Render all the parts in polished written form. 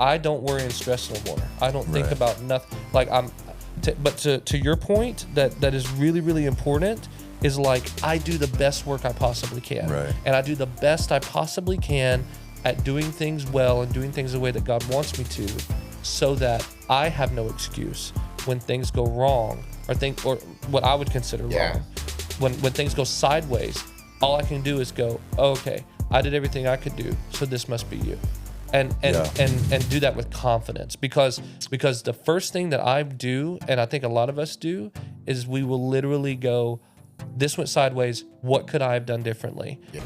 I don't worry and stress no more. I don't think about nothing. Like but to your point, that is really, really important, is like I do the best work I possibly can. Right. And I do the best I possibly can at doing things well and doing things the way that God wants me to, so that I have no excuse when things go wrong or what I would consider wrong. When things go sideways, all I can do is go, oh, okay, I did everything I could do, so this must be you. And do that with confidence, because the first thing that I do, and I think a lot of us do, is we will literally go, this went sideways, what could I have done differently? Yeah.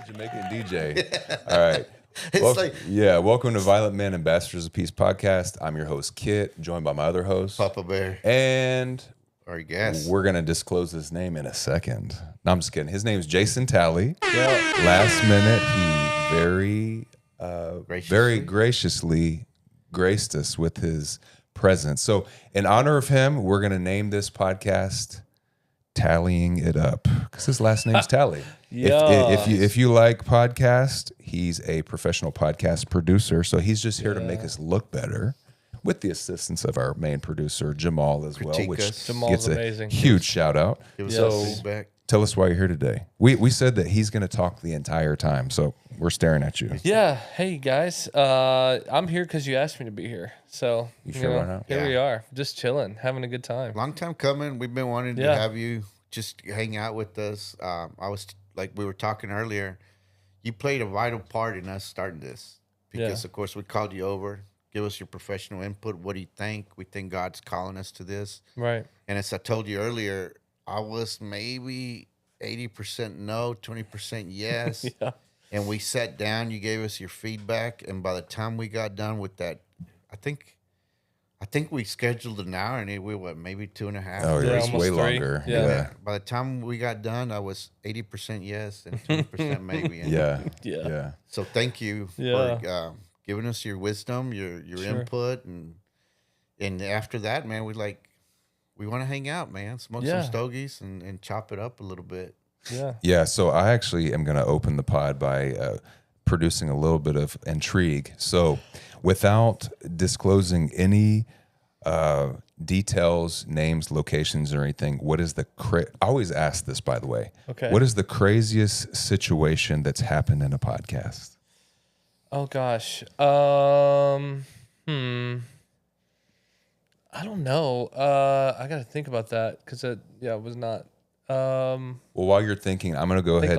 Jamaican DJ. All right. Welcome to Violent Men Ambassadors of Peace podcast. I'm your host, Kit, joined by my other host, Papa Bear. And our guest. We're going to disclose his name in a second. No, I'm just kidding. His name is Jason Talley. Yeah. Last minute, he very graciously graced us with his presence. So in honor of him, we're going to name this podcast Talleying It Up, because his last name's Talley. If you like podcast, he's a professional podcast producer, so he's just here to make us look better, with the assistance of our main producer Jamal as well, which Jamal's gets amazing. A huge shout out. Give us some feedback. Tell us why you're here today. We said that he's going to talk the entire time, so we're staring at you. Yeah. Hey guys, I'm here because you asked me to be here. So you sure why not? Here we are, just chilling, having a good time. Long time coming. We've been wanting to have you just hang out with us. I was like we were talking earlier. You played a vital part in us starting this because, of course, we called you over. Give us your professional input. What do you think? We think God's calling us to this, right? And as I told you earlier, I was maybe 80% no, 20% yes. Yeah. And we sat down. You gave us your feedback, and by the time we got done with that, I think we scheduled an hour, and we went maybe 2.5. Oh, yeah, almost way 3. longer. Yeah. By the time we got done, I was 80% yes and 20% maybe. And yeah. So thank you for giving us your wisdom, your input, and after that, man, we want to hang out, man, smoke some stogies and chop it up a little bit. Yeah. So I actually am going to open the pod by producing a little bit of intrigue. So without disclosing any details, names, locations, or anything, what is the I always ask this, by the way. Okay. What is the craziest situation that's happened in a podcast? Oh gosh. I don't know. I got to think about that because it was not. Well, while you're thinking, I'm gonna go ahead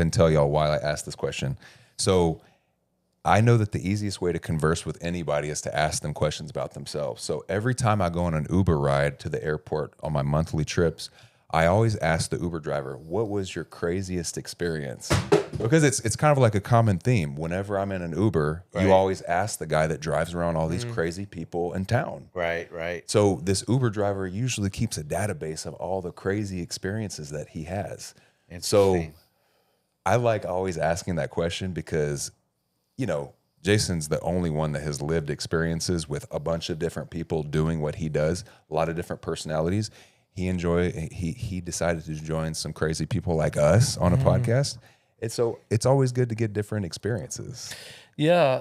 and tell y'all why I asked this question. So I know that the easiest way to converse with anybody is to ask them questions about themselves. So every time I go on an Uber ride to the airport on my monthly trips, I always ask the Uber driver, what was your craziest experience? Because it's kind of like a common theme. Whenever I'm in an Uber, you always ask the guy that drives around all these crazy people in town. Right. So this Uber driver usually keeps a database of all the crazy experiences that he has. So I like always asking that question because, Jason's the only one that has lived experiences with a bunch of different people doing what he does, a lot of different personalities. He decided to join some crazy people like us on a podcast. And so it's always good to get different experiences. Yeah.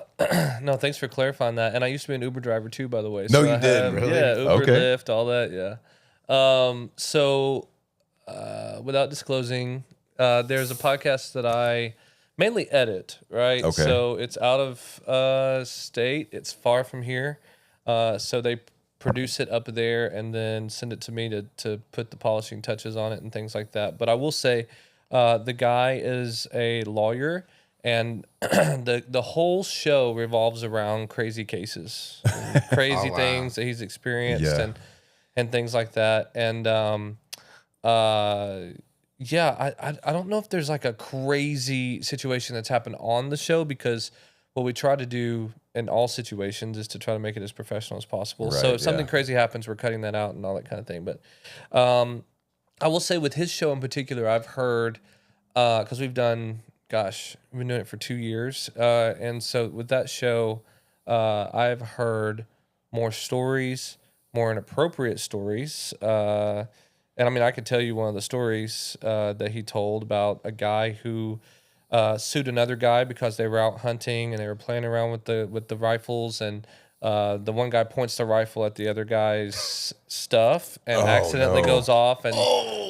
No, thanks for clarifying that. And I used to be an Uber driver too, by the way. No, you didn't. Really? Yeah, Uber, Lyft, all that. Yeah. Without disclosing, there's a podcast that I mainly edit, right? Okay. So it's out of state. It's far from here. So they produce it up there and then send it to me to put the polishing touches on it and things like that. But I will say, the guy is a lawyer, and the whole show revolves around crazy cases, and crazy things that he's experienced, and things like that. And I don't know if there's like a crazy situation that's happened on the show, because what we try to do in all situations is to try to make it as professional as possible. Right, so if something crazy happens, we're cutting that out and all that kind of thing. But I will say with his show in particular, I've heard, because we've been doing it for 2 years. And so with that show, I've heard more stories, more inappropriate stories. And I mean, I could tell you one of the stories that he told about a guy who sued another guy because they were out hunting and they were playing around with the rifles, and the one guy points the rifle at the other guy's stuff and accidentally goes off and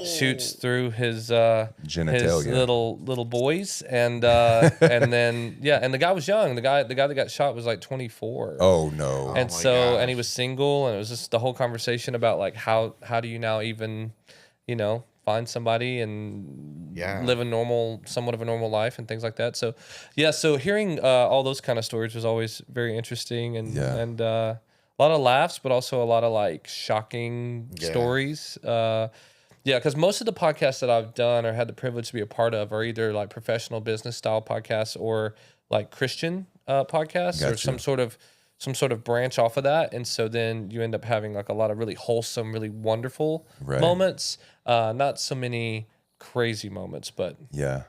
shoots through his Genitalia. little boys, and then and the guy was young. The guy that got shot was like 24. Oh no. And and he was single, and it was just the whole conversation about like how do you now even, find somebody and live somewhat of a normal life and things like that. So, so hearing all those kind of stories was always very interesting, and a lot of laughs, but also a lot of like shocking stories. Because most of the podcasts that I've done or had the privilege to be a part of are either like professional business style podcasts or like Christian podcasts or some sort of branch off of that. And so then you end up having like a lot of really wholesome, really wonderful moments. Not so many crazy moments, but yeah.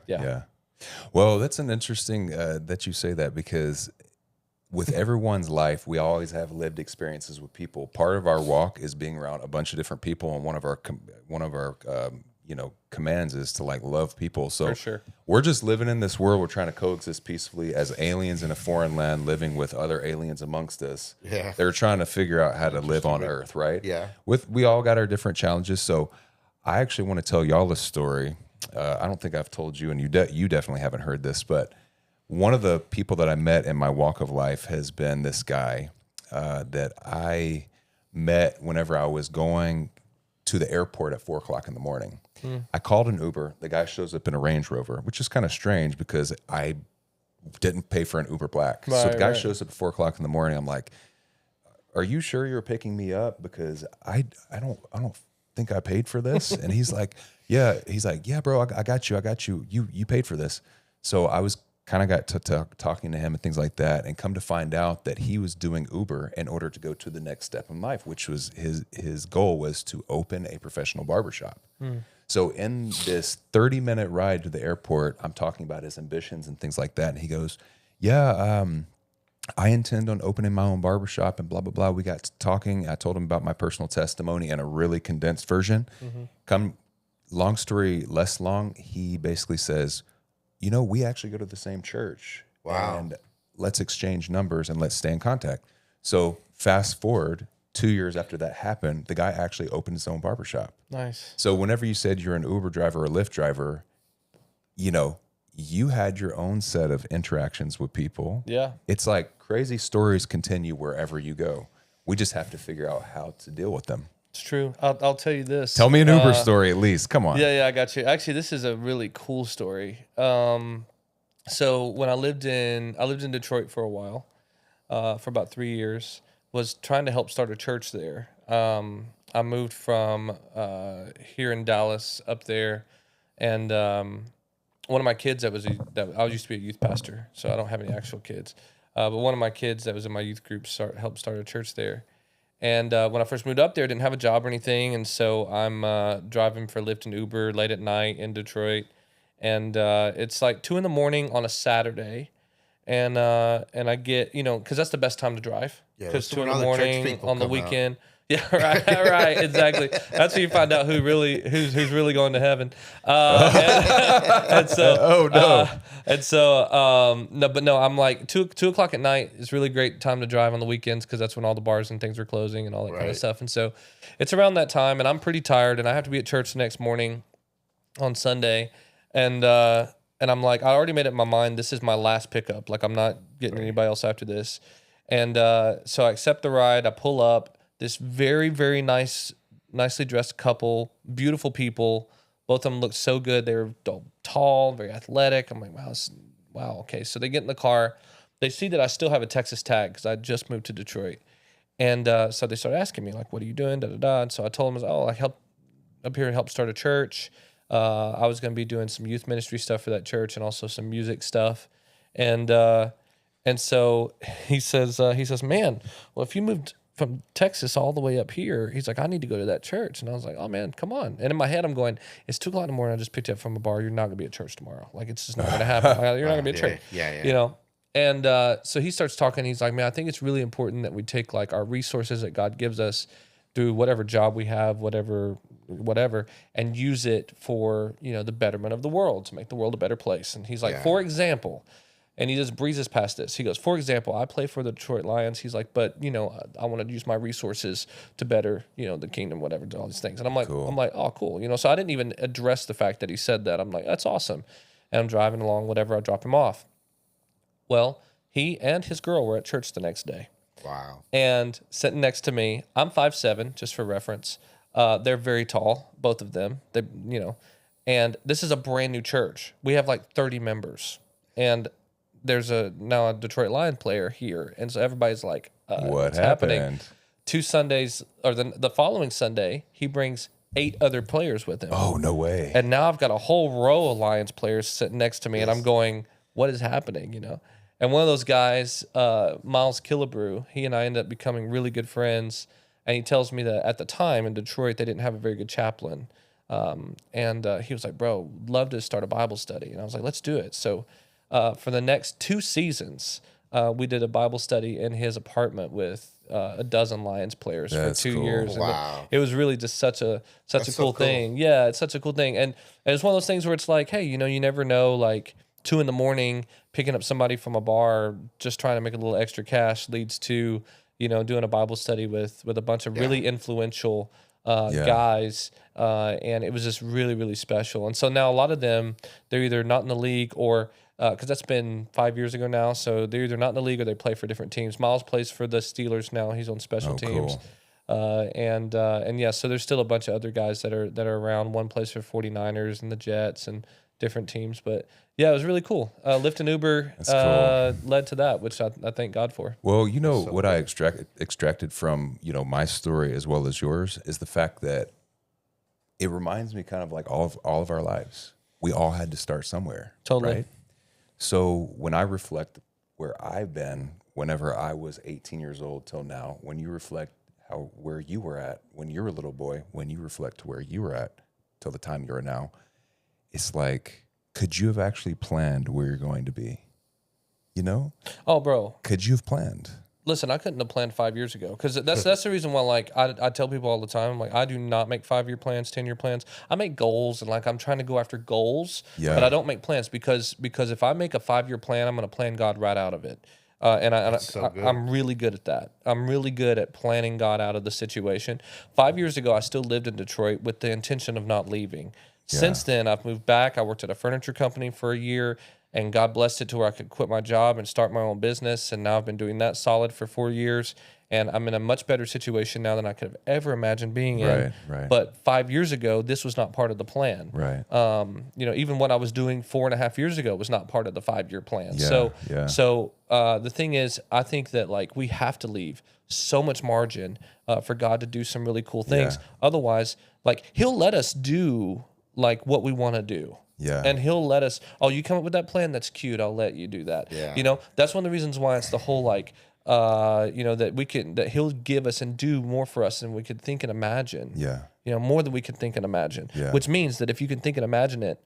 Well, that's an interesting that you say that, because with everyone's life, we always have lived experiences with people. Part of our walk is being around a bunch of different people, and one of our commands is to like love people. So for sure. We're just living in this world. We're trying to coexist peacefully as aliens in a foreign land, living with other aliens amongst us. Yeah, they're trying to figure out how to live on Earth, right? Yeah, we all got our different challenges. So I actually want to tell y'all a story. I don't think I've told you, and you definitely haven't heard this, but one of the people that I met in my walk of life has been this guy that I met whenever I was going to the airport at 4:00 in the morning. I called an Uber. The guy shows up in a Range Rover, which is kind of strange because I didn't pay for an Uber Black. So the guy shows up at 4:00 in the morning. I'm like, "Are you sure you're picking me up? Because I don't think I paid for this." And he's like, "Yeah." He's like, "Yeah, bro, I got you. You paid for this." So I was kind of got to talking to him and things like that, and come to find out that he was doing Uber in order to go to the next step in life, which was his goal was to open a professional barbershop. So in this 30-minute ride to the airport, I'm talking about his ambitions and things like that, and he goes, "Yeah, I intend on opening my own barbershop and blah, blah, blah." We got to talking. I told him about my personal testimony in a really condensed version. Long story less long, he basically says, "We actually go to the same church. Wow. And let's exchange numbers and let's stay in contact." So fast forward 2 years after that happened, the guy actually opened his own barbershop. Nice. So whenever you said you're an Uber driver or Lyft driver, you had your own set of interactions with people. Yeah. It's like crazy stories continue wherever you go. We just have to figure out how to deal with them. It's true. I'll tell you this. Tell me an Uber story at least. Come on. Yeah, I got you. Actually, this is a really cool story. So when I lived in Detroit for a while, for about 3 years, was trying to help start a church there. I moved from here in Dallas up there, and one of my kids I used to be a youth pastor, so I don't have any actual kids. But one of my kids that was in my youth group helped start a church there. And when I first moved up there, I didn't have a job or anything, and so I'm driving for Lyft and Uber late at night in Detroit, and it's like 2 a.m. on a Saturday, and I get because that's the best time to drive, because 2 a.m. on the weekend. Out. Yeah, right, exactly. That's when you find out who's really going to heaven. And so, no, I'm like 2:00 at night is really great time to drive on the weekends, because that's when all the bars and things are closing and all that kind of stuff. And so, it's around that time, and I'm pretty tired, and I have to be at church the next morning on Sunday, and I'm like, I already made up my mind. This is my last pickup. Like, I'm not getting anybody else after this, and so I accept the ride. I pull up. This very, very nicely dressed couple, beautiful people. Both of them looked so good. They were tall, very athletic. I'm like, wow, okay. So they get in the car. They see that I still have a Texas tag because I just moved to Detroit. And so they started asking me, like, "What are you doing?" And so I told them, I helped up here and help start a church. I was going to be doing some youth ministry stuff for that church and also some music stuff. And so he says, "Man, well, if you moved from Texas all the way up here. He's like, I need to go to that church. And I was like, oh man, come on. And in my head, I'm going, it's 2:00 in the morning. I just picked you up from a bar. You're not going to be at church tomorrow. Like, it's just not going to happen. Like, you're not going to be at church. Yeah. You know? And so he starts talking. He's like, man, I think it's really important that we take like our resources that God gives us, do whatever job we have, whatever, and use it for, you know, the betterment of the world, to make the world a better place. And he's like, for example, and he just breezes past this. He goes, for example, I play for the Detroit Lions. He's like, but, you know, I want to use my resources to better, you know, the kingdom, whatever, all these things. And I'm like, oh, cool. You know, so I didn't even address the fact that he said that. I'm like, that's awesome. And I'm driving along, whatever, I drop him off. Well, he and his girl were at church the next day. Wow. And sitting next to me, I'm 5'7", just for reference. They're very tall, both of them. They, you know, and this is a brand new church. We have like 30 members. And there's now a Detroit Lion player here, and so everybody's like, "What's happening?" 2 Sundays, or the following Sunday, he brings 8 other players with him. Oh, no way! And now I've got a whole row of Lions players sitting next to me, and I'm going, "What is happening?" You know. And one of those guys, Miles Killebrew, he and I ended up becoming really good friends. And he tells me that at the time in Detroit, they didn't have a very good chaplain. And he was like, "Bro, love to start a Bible study." And I was like, "Let's do it." So. For the next 2 seasons, we did a Bible study in his apartment with a dozen Lions players for 2 years. Wow. And it was really just such a cool thing. Yeah, it's such a cool thing. And it's one of those things where it's like, hey, you know, you never know, like 2 a.m, picking up somebody from a bar, just trying to make a little extra cash leads to, you know, doing a Bible study with a bunch of really influential guys. And it was just really, really special. And so now a lot of them, they're either not in the league or... because that's been 5 years ago now, so they're either not in the league or they play for different teams. Miles plays for the Steelers now; he's on special teams. Cool. And yeah, so there's still a bunch of other guys that are around. One plays for 49ers and the Jets and different teams. But yeah, it was really cool. Lyft and Uber led to that, which I thank God for. Well, you know what I extracted from, you know, my story as well as yours is the fact that it reminds me kind of like all of our lives. We all had to start somewhere. Totally. Right? So when I reflect where I've been, whenever I was 18 years old till now, when you reflect where you were at when you were a little boy, when you reflect to where you were at till the time you're now, it's like, could you have actually planned where you're going to be? You know? Oh, bro. Could you have planned? Listen, I couldn't have planned 5 years ago because that's the reason why, like, I tell people all the time, like, I do not make 5-year plans, 10-year plans. I make goals, and like I'm trying to go after goals, but I don't make plans because if I make a 5-year plan, I'm going to plan God right out of it. I'm really good at that. I'm really good at planning God out of the situation. 5 years ago, I still lived in Detroit with the intention of not leaving. Since then, I've moved back. I worked at a furniture company for a year. And God blessed it to where I could quit my job and start my own business. And now I've been doing that solid for 4 years. And I'm in a much better situation now than I could have ever imagined being in. Right. But 5 years ago, this was not part of the plan. Right. You know, even what I was doing 4.5 years ago was not part of the 5-year plan. Yeah, So the thing is, I think that like we have to leave so much margin for God to do some really cool things. Otherwise, like He'll let us do like what we want to do. Yeah. And He'll let us, oh, you come up with that plan? That's cute. I'll let you do that. Yeah. You know, that's one of the reasons why it's the whole like, you know, that He'll give us and do more for us than we could think and imagine. Yeah. You know, more than we could think and imagine. Yeah. Which means that if you can think and imagine it,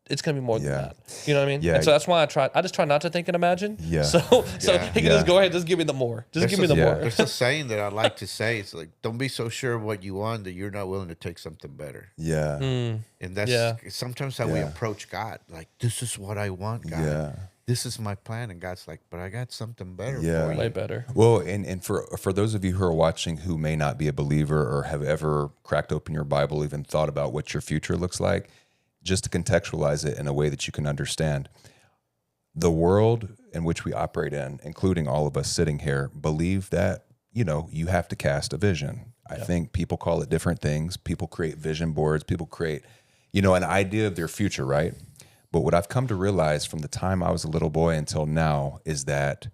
it's going to be more than that. You know what I mean? Yeah. And so that's why I just try not to think and imagine. Yeah. So He can just go ahead, just give me the more. Just give me the more. There's a saying that I like to say. It's like, don't be so sure of what you want that you're not willing to take something better. Yeah. And that's sometimes how we approach God. Like, this is what I want, God. Yeah. This is my plan. And God's like, but I got something better for you. Way better. Well, and for those of you who are watching who may not be a believer or have ever cracked open your Bible, even thought about what your future looks like, just to contextualize it in a way that you can understand, the world in which we operate in, including all of us sitting here, believe that, you know, you have to cast a vision. I think people call it different things. People create vision boards. People create, you know, an idea of their future, right? But what I've come to realize from the time I was a little boy until now is that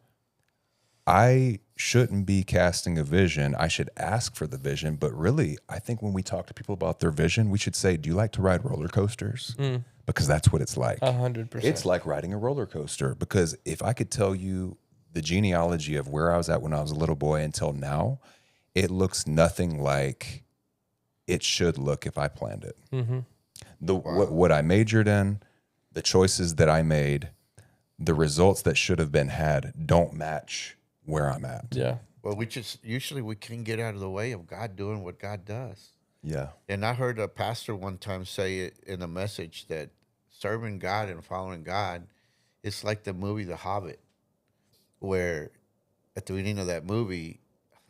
I shouldn't be casting a vision. I should ask for the vision. But really, I think when we talk to people about their vision, we should say, do you like to ride roller coasters? Because that's what it's like. 100%. It's like riding a roller coaster. Because if I could tell you the genealogy of where I was at when I was a little boy until now, it looks nothing like it should look if I planned it. Mm-hmm. What I majored in, the choices that I made, the results that should have been had don't match where I'm at. Yeah. Well, we can get out of the way of God doing what God does. Yeah. And I heard a pastor one time say it in a message that serving God and following God, it's like the movie The Hobbit, where at the beginning of that movie,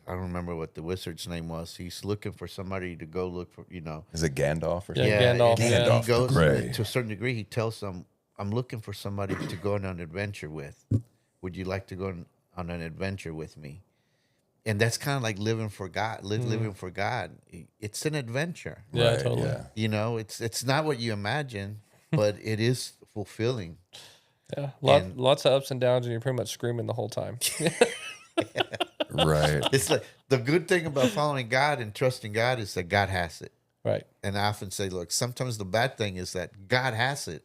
I don't remember what the wizard's name was. He's looking for somebody to go look for, Is it Gandalf or something? Yeah, Gandalf. and Gandalf he goes the Grey. to a certain degree. He tells them, "I'm looking for somebody to go on an adventure with. Would you like to go on an adventure with me?" And that's kind of like living for God. Living for God. It's an adventure. Yeah, Right, totally. yeah. You know, it's not what you imagine, but it is fulfilling. Yeah. And- Lots of ups and downs, and you're pretty much screaming the whole time. Right. It's like the good thing about following God and trusting God is that God has it. Right. And I often say, look, sometimes the bad thing is that God has it.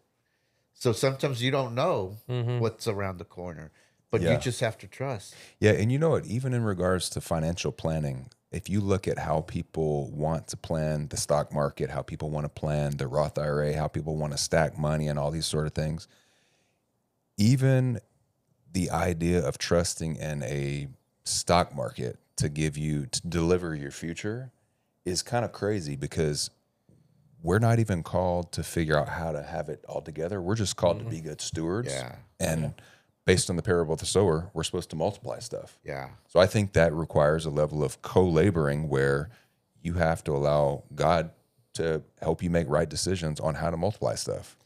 So sometimes you don't know what's around the corner, but Yeah. you just have to trust. Yeah, and you know what? Even in regards to financial planning, if you look at how people want to plan the stock market, how people want to plan the Roth IRA, how people want to stack money and all these sort of things, even the idea of trusting in a stock market to deliver your future is kind of crazy, because we're not even called to figure out how to have it all together. We're just called to be good stewards. Yeah. And based on the parable of the sower, we're supposed to multiply stuff. Yeah. So I think that requires a level of co-laboring where you have to allow God to help you make right decisions on how to multiply stuff.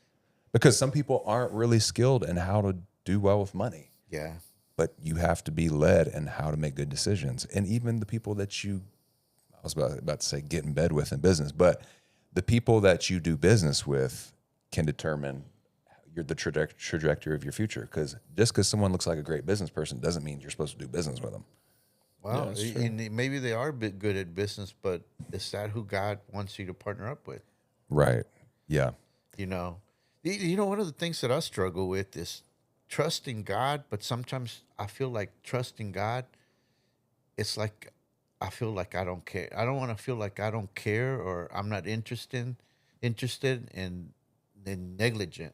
Because some people aren't really skilled in how to do well with money, Yeah. but you have to be led in how to make good decisions. And even the people that I was about to say get in bed with in business, but the people that you do business with can determine the trajectory of your future. Because just because someone looks like a great business person doesn't mean you're supposed to do business with them. Well, that's true. and maybe they are a bit good at business, but is that who God wants you to partner up with? Right. Yeah. You know, one of the things that I struggle with is trusting God, but sometimes I feel like trusting God, it's like I feel like I don't care. I don't want to feel like I don't care, or I'm not interested and negligent.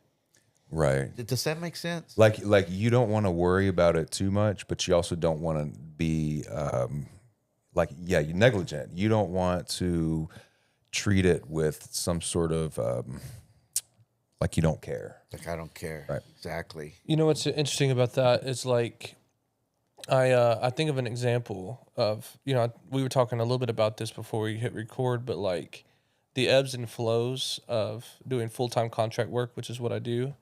Right. Does that make sense? Like you don't want to worry about it too much, but you also don't want to be you're negligent. You don't want to treat it with some sort of like you don't care. Like I don't care. Right. Exactly. You know what's interesting about that is like I think of an example of, we were talking a little bit about this before we hit record, but like the ebbs and flows of doing full-time contract work, which is what I do,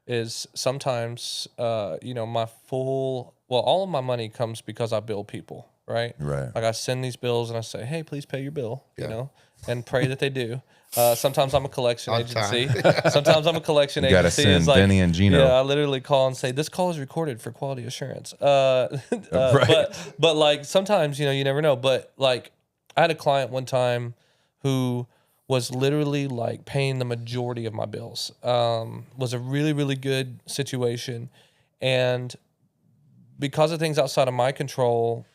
is sometimes all of my money comes because I bill people, right? Right. Like I send these bills and I say, hey, please pay your bill, Yeah. and pray that they do. Sometimes I'm a collection On agency. time. Sometimes I'm a collection You gotta agency. send It's like, Benny and Gino. Yeah, I literally call and say, this call is recorded for quality assurance. Right. But like sometimes, you never know. But like I had a client one time who was literally like paying the majority of my bills. Was a really, really good situation. And because of things outside of my control,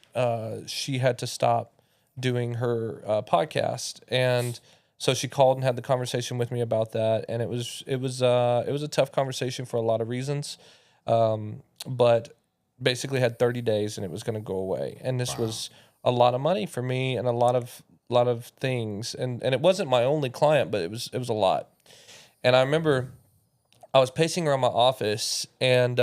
she had to stop doing her podcast. And so she called and had the conversation with me about that. And it was a tough conversation for a lot of reasons. But basically had 30 days and it was going to go away. And this was a lot of money for me and a lot of things. And it wasn't my only client, but it was a lot. And I remember I was pacing around my office and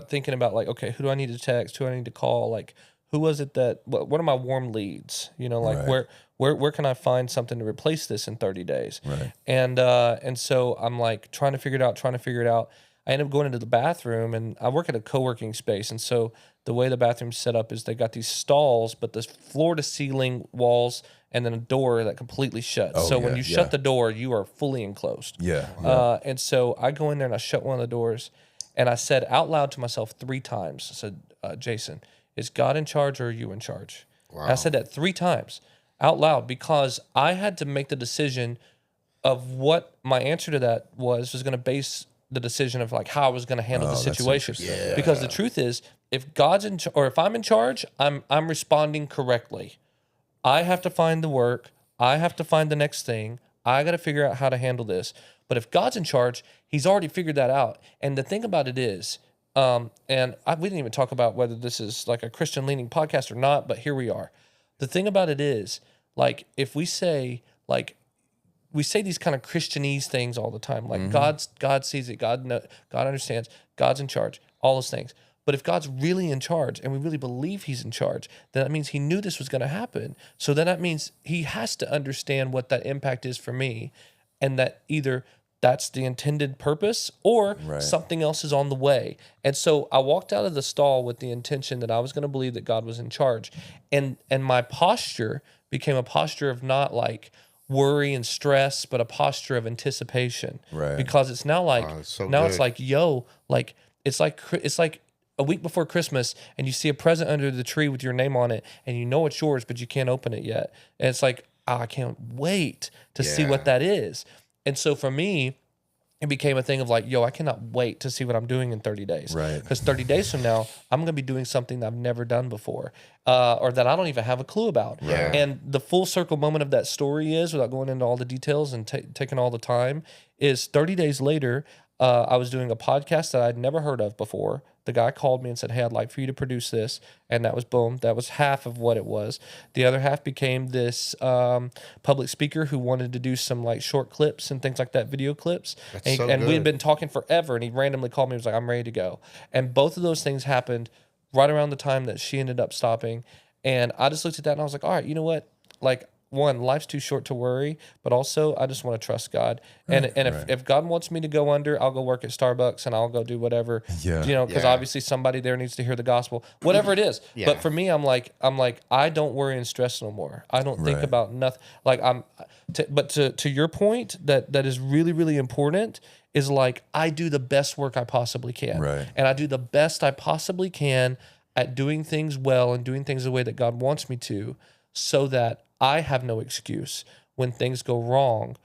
thinking about like, okay, who do I need to text? Who do I need to call? Like, who was it what are my warm leads? Right. Where can I find something to replace this in 30 days? Right. And so I'm like trying to figure it out. I ended up going into the bathroom, and I work at a co-working space. And so the way the bathroom's set up is they got these stalls, but there's floor to ceiling walls and then a door that completely shuts. Oh, So when yeah, you yeah. shut the door, you are fully enclosed. Yeah. And so I go in there and I shut one of the doors, and I said out loud to myself 3 times, I said, Jason, is God in charge or are you in charge? Wow. And I said that 3 times out loud because I had to make the decision of what my answer to that was going to base the decision of like how I was going to handle the that's situation. interesting. Because the truth is, if God's in or if I'm in charge, I'm responding correctly. I have to find the work. I have to find the next thing. I got to figure out how to handle this. But if God's in charge, he's already figured that out. And the thing about it is, we didn't even talk about whether this is like a Christian leaning podcast or not, but here we are. The thing about it is, like, if we say these kind of Christianese things all the time, like God sees it, God understands, God's in charge, all those things. But if God's really in charge and we really believe he's in charge, then that means he knew this was going to happen. So then that means he has to understand what that impact is for me, and that either that's the intended purpose or something else is on the way. And so I walked out of the stall with the intention that I was going to believe that God was in charge. And my posture became a posture of not like worry and stress, but a posture of anticipation. Right. Because it's now like, it's like, yo, like, it's like a week before Christmas and you see a present under the tree with your name on it and you know it's yours, but you can't open it yet. And it's like, I can't wait to see what that is. And so for me, it became a thing of like, yo, I cannot wait to see what I'm doing in 30 days. Right. Because 30 days from now, I'm going to be doing something that I've never done before, or that I don't even have a clue about. Right. And the full circle moment of that story is, without going into all the details and taking all the time, is 30 days later, I was doing a podcast that I'd never heard of before. The guy called me and said, hey, I'd like for you to produce this. And that was boom. That was half of what it was. The other half became this public speaker who wanted to do some like short clips and things like that, video clips. And we had been talking forever, and he randomly called me and was like, I'm ready to go. And both of those things happened right around the time that she ended up stopping. And I just looked at that and I was like, all right, you know what? Like, one, life's too short to worry, but also I just want to trust God. If God wants me to go under, I'll go work at Starbucks and I'll go do whatever, because obviously somebody there needs to hear the gospel, whatever it is. Yeah. But for me, I'm like, I don't worry and stress no more. I don't think about nothing. Like but to your point, that is really, really important, is like, I do the best work I possibly can. Right. And I do the best I possibly can at doing things well and doing things the way that God wants me to, so that I have no excuse when things go wrong,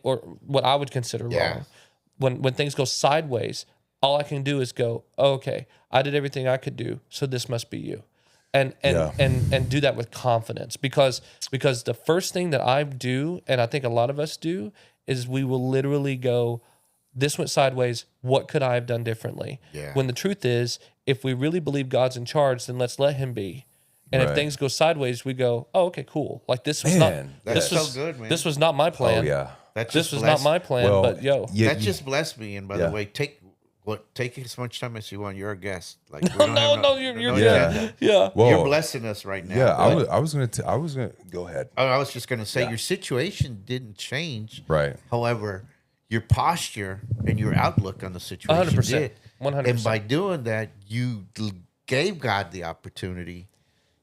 or what I would consider wrong. When things go sideways, all I can do is go, okay, I did everything I could do, so this must be you. And do that with confidence, because the first thing that I do, and I think a lot of us do, is we will literally go, this went sideways, what could I have done differently? Yeah. When the truth is, if we really believe God's in charge, then let's let him be. And if things go sideways, we go, oh, okay, cool. Like, this was good, man. This was not my plan. Oh, yeah. This was not my plan, but that just blessed me. And by the way, take as much time as you want. You're a guest. Like, you're Well, you're blessing us right now. Yeah, I was gonna go ahead. I was just gonna say your situation didn't change. Right. However, your posture and your outlook on the situation 100%, did. 100%. And by doing that, you gave God the opportunity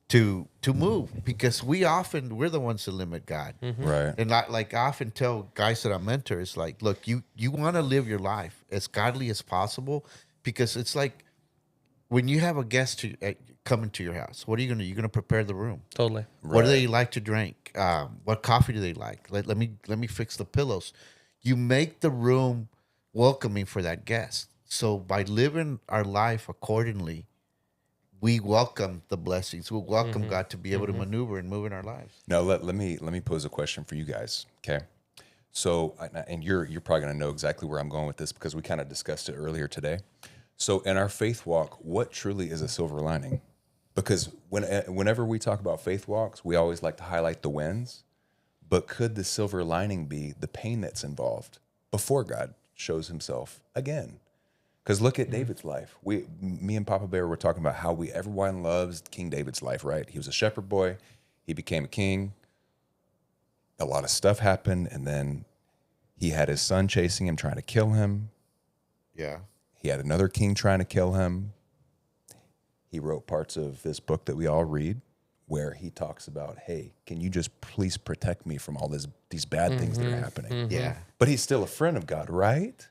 to move, because we're the ones that limit God. Mm-hmm. Right. And I often tell guys that I mentor, it's like, look, you want to live your life as godly as possible, because it's like when you have a guest coming to your house, what are you going to do? You're going to prepare the room. Totally. What do they like to drink? What coffee do they like? Let me fix the pillows. You make the room welcoming for that guest. So by living our life accordingly, we welcome the blessings. We welcome God to be able to maneuver and move in our lives. Now let me pose a question for you guys. Okay, so and you're probably going to know exactly where I'm going with this, because we kind of discussed it earlier today. So in our faith walk, what truly is a silver lining? Because whenever we talk about faith walks, we always like to highlight the wins, but could the silver lining be the pain that's involved before God shows himself again? Because look at David's life. Me and Papa Bear were talking about how everyone loves King David's life, right? He was a shepherd boy. He became a king. A lot of stuff happened, and then he had his son chasing him, trying to kill him. Yeah. He had another king trying to kill him. He wrote parts of this book that we all read where he talks about, hey, can you just please protect me from all these bad things that are happening? Yeah. But he's still a friend of God, right?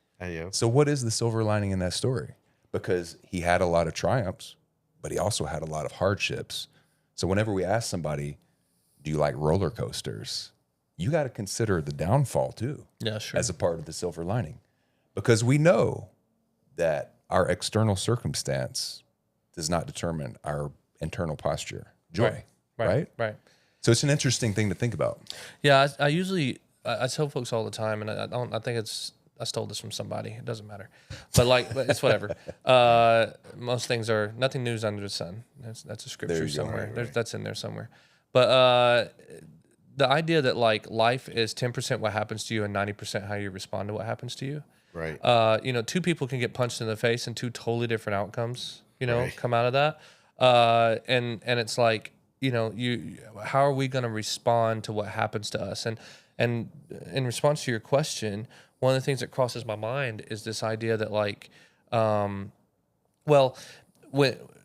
So what is the silver lining in that story? Because he had a lot of triumphs, but he also had a lot of hardships. So whenever we ask somebody, do you like roller coasters? You got to consider the downfall too. Yeah, sure. As a part of the silver lining. Because we know that our external circumstance does not determine our internal posture. Joy. Right. So it's an interesting thing to think about. Yeah, I usually I tell folks all the time, and I think I stole this from somebody. It doesn't matter, but it's whatever. Most things are nothing new is under the sun. That's a scripture somewhere. Right. That's in there somewhere. But the idea that like life is 10% what happens to you and 90% how you respond to what happens to you. Right. Two people can get punched in the face and two totally different outcomes, Right. come out of that. And it's like, how are we going to respond to what happens to us? And in response to your question, one of the things that crosses my mind is this idea that like, when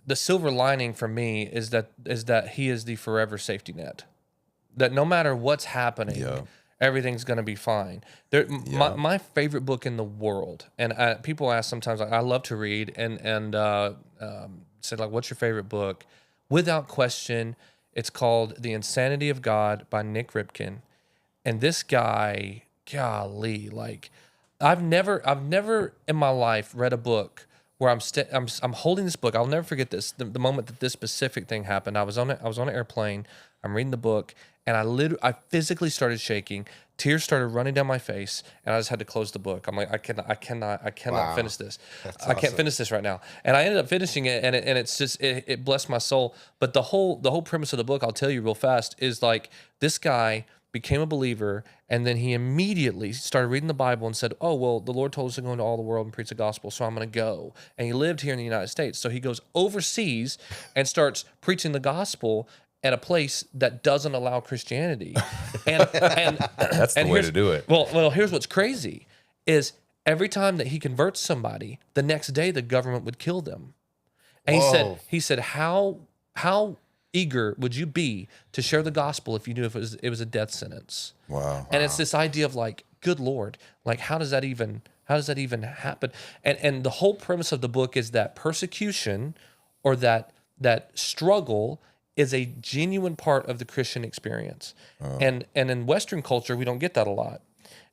the silver lining for me is that he is the forever safety net, that no matter what's happening, everything's going to be fine. My favorite book in the world, and people ask sometimes, like, I love to read, and said, like, what's your favorite book? Without question, it's called The Insanity of God by Nick Ripken. And this guy, golly, like, I've never in my life read a book where I'm holding this book. I'll never forget this. The moment that this specific thing happened, I was on an airplane. I'm reading the book, and I physically started shaking. Tears started running down my face, and I just had to close the book. I'm like, I cannot finish this. I can't finish this right now. And I ended up finishing it, and it's just it blessed my soul. But the whole premise of the book, I'll tell you real fast, is like this guy became a believer, and then he immediately started reading the Bible and said, oh, well, the Lord told us to go into all the world and preach the gospel, so I'm going to go. And he lived here in the United States. So he goes overseas and starts preaching the gospel at a place that doesn't allow Christianity. And That's the way to do it. Well, here's what's crazy is every time that he converts somebody, the next day the government would kill them. And he said, how eager would you be to share the gospel if you knew it was a death sentence? Wow. And it's this idea of like, good Lord, like how does that even happen? And the whole premise of the book is that persecution or that struggle is a genuine part of the Christian experience. And in Western culture, we don't get that a lot.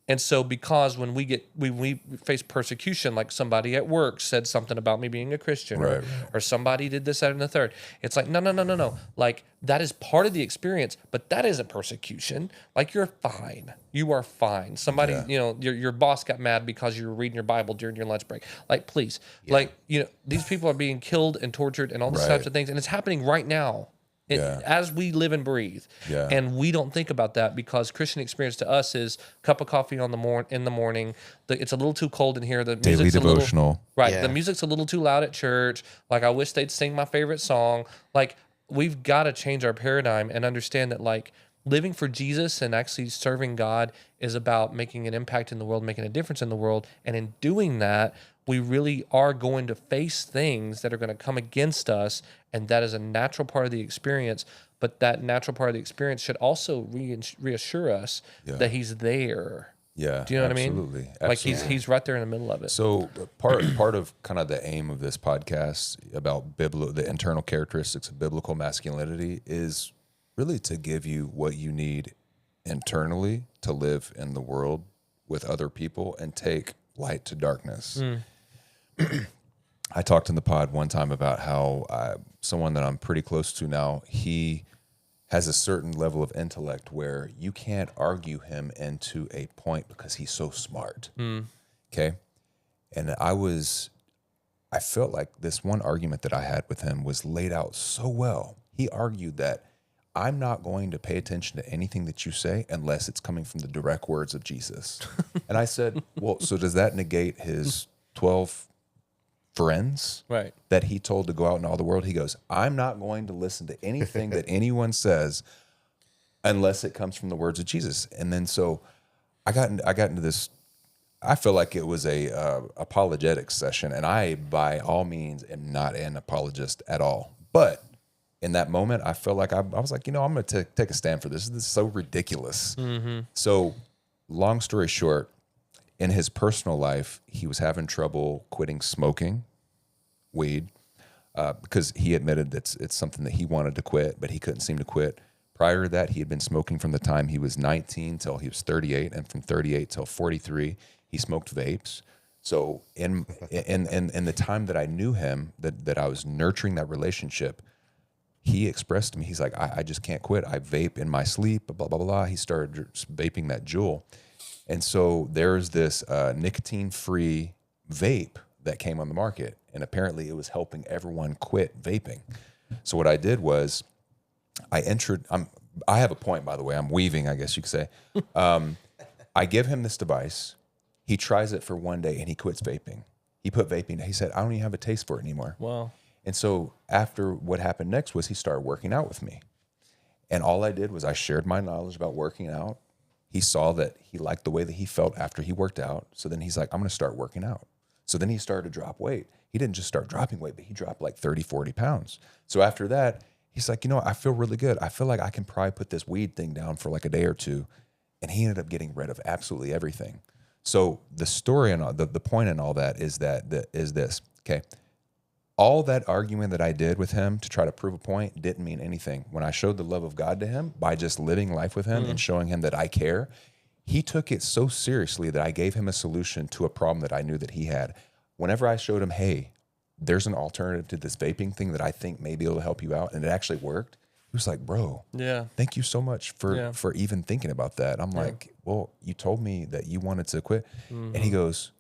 And so because when we face persecution, like somebody at work said something about me being a Christian, or somebody did this, that, and the third, it's like, no. Like that is part of the experience, but that isn't persecution. Like you're fine. You are fine. Somebody, your boss got mad because you were reading your Bible during your lunch break. Like, please, these people are being killed and tortured and all these types of things. And it's happening right now. As we live and breathe, and we don't think about that because Christian experience to us is cup of coffee in the morning. It's a little too cold in here. The daily music's devotional, The music's a little too loud at church. Like I wish they'd sing my favorite song. Like we've got to change our paradigm and understand that like living for Jesus and actually serving God is about making an impact in the world, making a difference in the world, and in doing that, we really are going to face things that are going to come against us, and that is a natural part of the experience. But that natural part of the experience should also reassure us that He's there. Yeah, do you know what I mean? Absolutely. Like He's right there in the middle of it. So part of kind of the aim of this podcast about the internal characteristics of biblical masculinity is really to give you what you need internally to live in the world with other people and take light to darkness. I talked in the pod one time about how someone that I'm pretty close to now, he has a certain level of intellect where you can't argue him into a point because he's so smart. Okay. And I felt like this one argument that I had with him was laid out so well. He argued that I'm not going to pay attention to anything that you say unless it's coming from the direct words of Jesus. And I said, well, so does that negate his 12 friends that he told to go out in all the world? He goes, I'm not going to listen to anything that anyone says unless it comes from the words of Jesus. And then so I got into this, I feel like it was a apologetics session, and I by all means am not an apologist at all. But in that moment, I felt like I was like, I'm going to take a stand for this. This is so ridiculous. So long story short, in his personal life, he was having trouble quitting smoking weed because he admitted that it's something that he wanted to quit, but he couldn't seem to quit. Prior to that, he had been smoking from the time he was 19 till he was 38, and from 38 till 43, he smoked vapes. So in the time that I knew him, that I was nurturing that relationship, he expressed to me, he's like, I just can't quit. I vape in my sleep, blah, blah, blah. He started vaping that Juul. And so there's this nicotine-free vape that came on the market. And apparently it was helping everyone quit vaping. So what I did was I have a point, by the way. I'm weaving, I guess you could say. I give him this device. He tries it for one day and he quits vaping. He put vaping. He said, I don't even have a taste for it anymore. Wow. And so after what happened next was he started working out with me. And all I did was I shared my knowledge about working out. He saw that he liked the way that he felt after he worked out. So then he's like, I'm going to start working out. So then he started to drop weight. He didn't just start dropping weight, but he dropped like 30, 40 pounds. So after that, he's like, I feel really good. I feel like I can probably put this weed thing down for like a day or two. And he ended up getting rid of absolutely everything. So the story and the point in all that is this. Okay. All that argument that I did with him to try to prove a point didn't mean anything. When I showed the love of God to him by just living life with him and showing him that I care, he took it so seriously that I gave him a solution to a problem that I knew that he had. Whenever I showed him, hey, there's an alternative to this vaping thing that I think may be able to help you out, and it actually worked, he was like, bro, thank you so much for even thinking about that. I'm like, well, you told me that you wanted to quit. And he goes,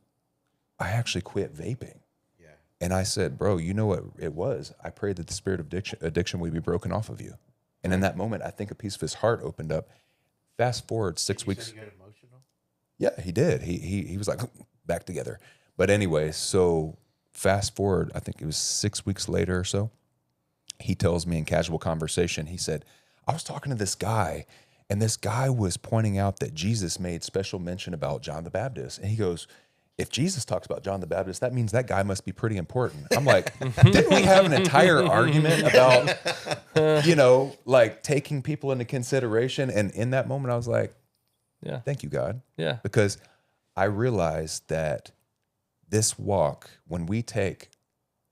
I actually quit vaping. And I said, bro, you know what it was? I prayed that the spirit of addiction would be broken off of you. And in that moment, I think a piece of his heart opened up. Fast forward 6 weeks. Did he get emotional? Yeah, he did. He was like, back together. But anyway, so fast forward, I think it was 6 weeks later or so, he tells me in casual conversation, he said, I was talking to this guy, and this guy was pointing out that Jesus made special mention about John the Baptist. And he goes, if Jesus talks about John the Baptist, that means that guy must be pretty important. I'm like, didn't we have an entire argument about, like taking people into consideration? And in that moment, I was like, thank you, God. Yeah. Because I realized that this walk, when we take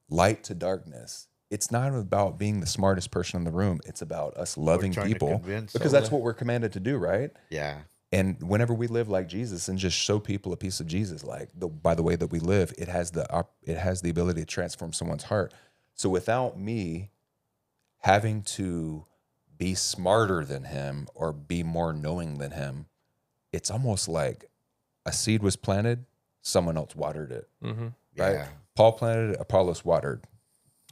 light to darkness, it's not about being the smartest person in the room. It's about us loving people because that's what we're commanded to do, right? Yeah. And whenever we live like Jesus and just show people a piece of Jesus, like by the way that we live, it has the ability to transform someone's heart. So without me having to be smarter than him or be more knowing than him, it's almost like a seed was planted, someone else watered it, right? Yeah. Paul planted it, Apollos watered.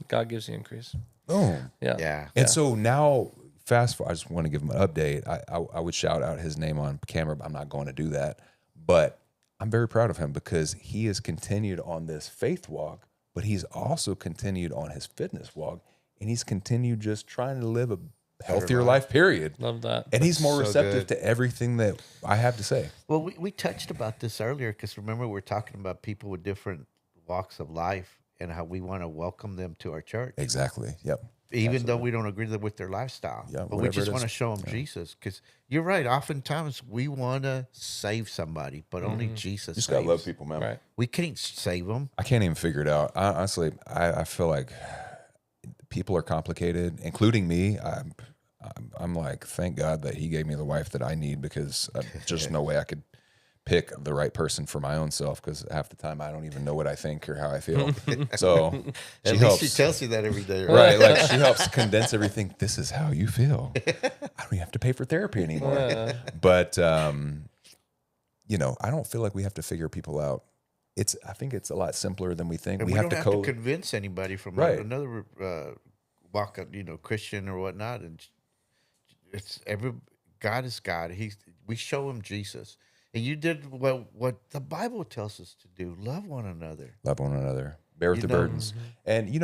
God gives the increase. Boom. Yeah. And so now, fast forward, I just want to give him an update. I would shout out his name on camera, but I'm not going to do that. But I'm very proud of him because he has continued on this faith walk, but he's also continued on his fitness walk, and he's continued just trying to live a healthier life, period. Love that. And he's more so receptive good. to everything that I have to say. Well, we touched about this earlier because remember we were talking about people with different walks of life and how we want to welcome them to our church. Exactly. Yep. Even though we don't agree with their lifestyle. Yeah, but we whatever just it want to is. show them Jesus. Because you're right. Oftentimes we want to save somebody, but only Jesus You just saves. gotta love people, man. Right. We can't save them. I can't even figure it out. Honestly, I feel like people are complicated, including me. I'm like, thank God that he gave me the wife that I need because just no way I could pick the right person for my own self because half the time I don't even know what I think or how I feel. So At least she tells you that every day. right? Like she helps condense everything. This is how you feel. I don't even have to pay for therapy anymore. But I don't feel like we have to figure people out. I think it's a lot simpler than we think. And we don't have to convince anybody from Right. another walk of, Christian or whatnot. And God is God. We show him Jesus. And you did what the Bible tells us to do. Love one another. Love one another. Bear with the burdens. And,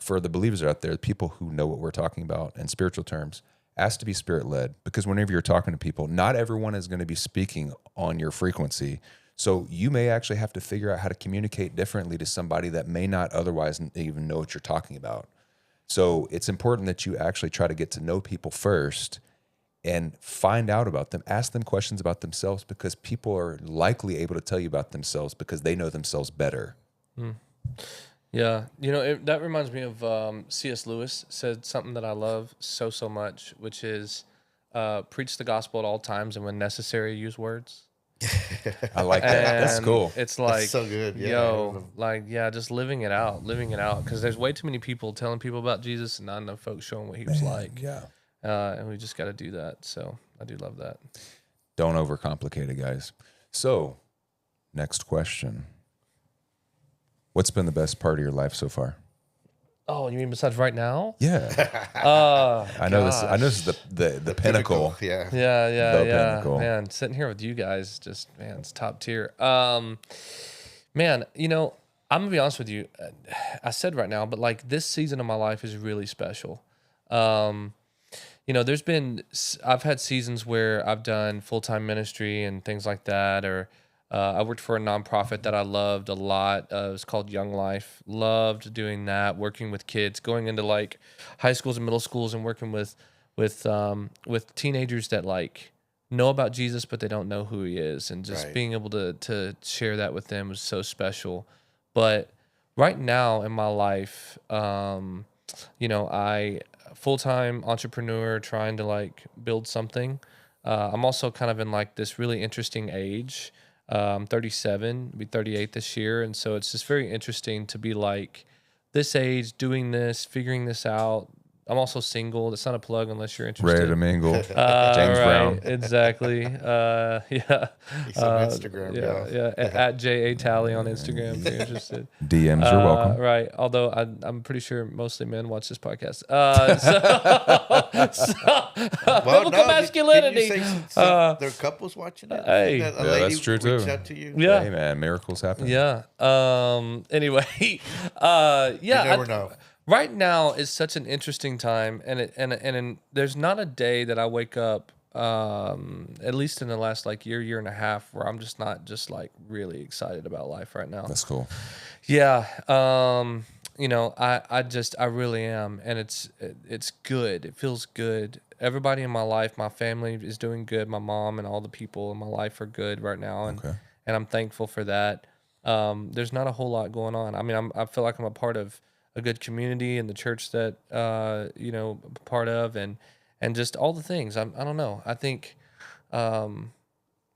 for the believers out there, people who know what we're talking about in spiritual terms, ask to be spirit-led. Because whenever you're talking to people, not everyone is going to be speaking on your frequency. So you may actually have to figure out how to communicate differently to somebody that may not otherwise even know what you're talking about. So it's important that you actually try to get to know people first and find out about them. Ask them questions about themselves because people are likely able to tell you about themselves because they know themselves better. Yeah. That reminds me of C.S. Lewis said something that I love so much, which is preach the gospel at all times and when necessary, use words. I like that. That's And cool. it's That's like, so good. Yeah. yo, like, yeah, just living it out. Because there's way too many people telling people about Jesus and not enough folks showing what he was like. Yeah. And we just got to do that. So I do love that. Don't overcomplicate it, guys. So, next question. What's been the best part of your life so far? Oh, you mean besides right now? Yeah. I know this. I know this is the pinnacle. Yeah. Yeah, The pinnacle. man. Sitting here with you guys, just man, it's top tier. Man, I'm gonna be honest with you. I said right now, but like this season of my life is really special. I've had seasons where I've done full-time ministry and things like that, or I worked for a nonprofit that I loved a lot. It was called Young Life. Loved doing that, working with kids, going into like high schools and middle schools and working with teenagers that like know about Jesus, but they don't know who he is. And just being able to share that with them was so special. But right now in my life, I full-time entrepreneur trying to like build something. I'm also kind of in like this really interesting age. I'm 37, be 38 this year. And so it's just very interesting to be like this age, doing this, figuring this out. I'm also single. That's not a plug unless you're interested. Ready to mingle. James Right, Brown. exactly. Yeah. He's on Instagram. Yeah. At J.A. Talley on Instagram if you're interested. DMs, you're welcome. Right. Although I'm pretty sure mostly men watch this podcast. Biblical masculinity. Didn't you say there are couples watching it? Hey. That a Yeah, lady that's true, too. reached out to you? Yeah. Hey, man, miracles happen. Yeah. Anyway. You never know. Right now is such an interesting time, and there's not a day that I wake up, at least in the last like year and a half, where I'm just not just like really excited about life right now. That's cool. Yeah. I really am, and it's good. It feels good. Everybody in my life, my family is doing good. My mom and all the people in my life are good right now, and I'm thankful for that. There's not a whole lot going on. I mean, I feel like I'm a part of a good community in the church that part of, and just all the things. I don't know. I think, and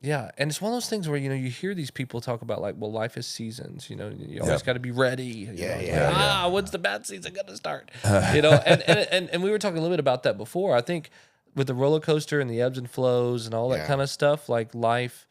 it's one of those things where you hear these people talk about like, well, life is seasons. You always got to be ready. When's the bad season gonna start? And we were talking a little bit about that before. I think with the roller coaster and the ebbs and flows and all that kind of stuff, like life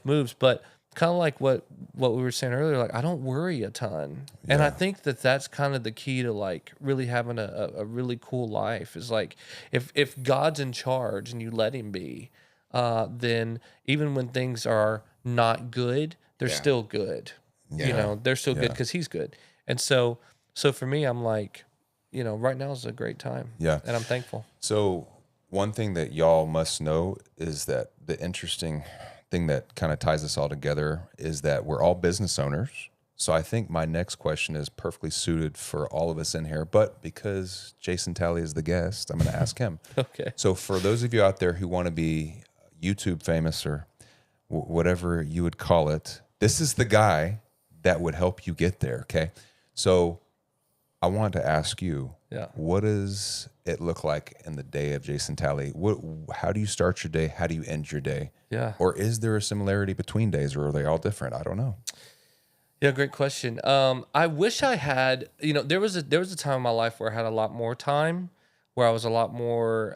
moves, but kind of like what we were saying earlier, like I don't worry a ton. And I think that's kind of the key to like really having a really cool life is like if God's in charge and you let him be, then even when things are not good, they're still good. They're still good because he's good. And so for me, I'm like, right now is a great time. Yeah. And I'm thankful. So one thing that y'all must know is that the interesting thing that kind of ties us all together is that we're all business owners. So I think my next question is perfectly suited for all of us in here, but because Jason Talley is the guest, I'm going to ask him. Okay. So for those of you out there who want to be YouTube famous or whatever you would call it, this is the guy that would help you get there. Okay. So I wanted to ask you, what does it look like in the day of Jason Talley? How do you start your day? How do you end your day? Yeah. Or is there a similarity between days, or are they all different? I don't know. Yeah, great question. I wish I had, there was a time in my life where I had a lot more time, where I was a lot more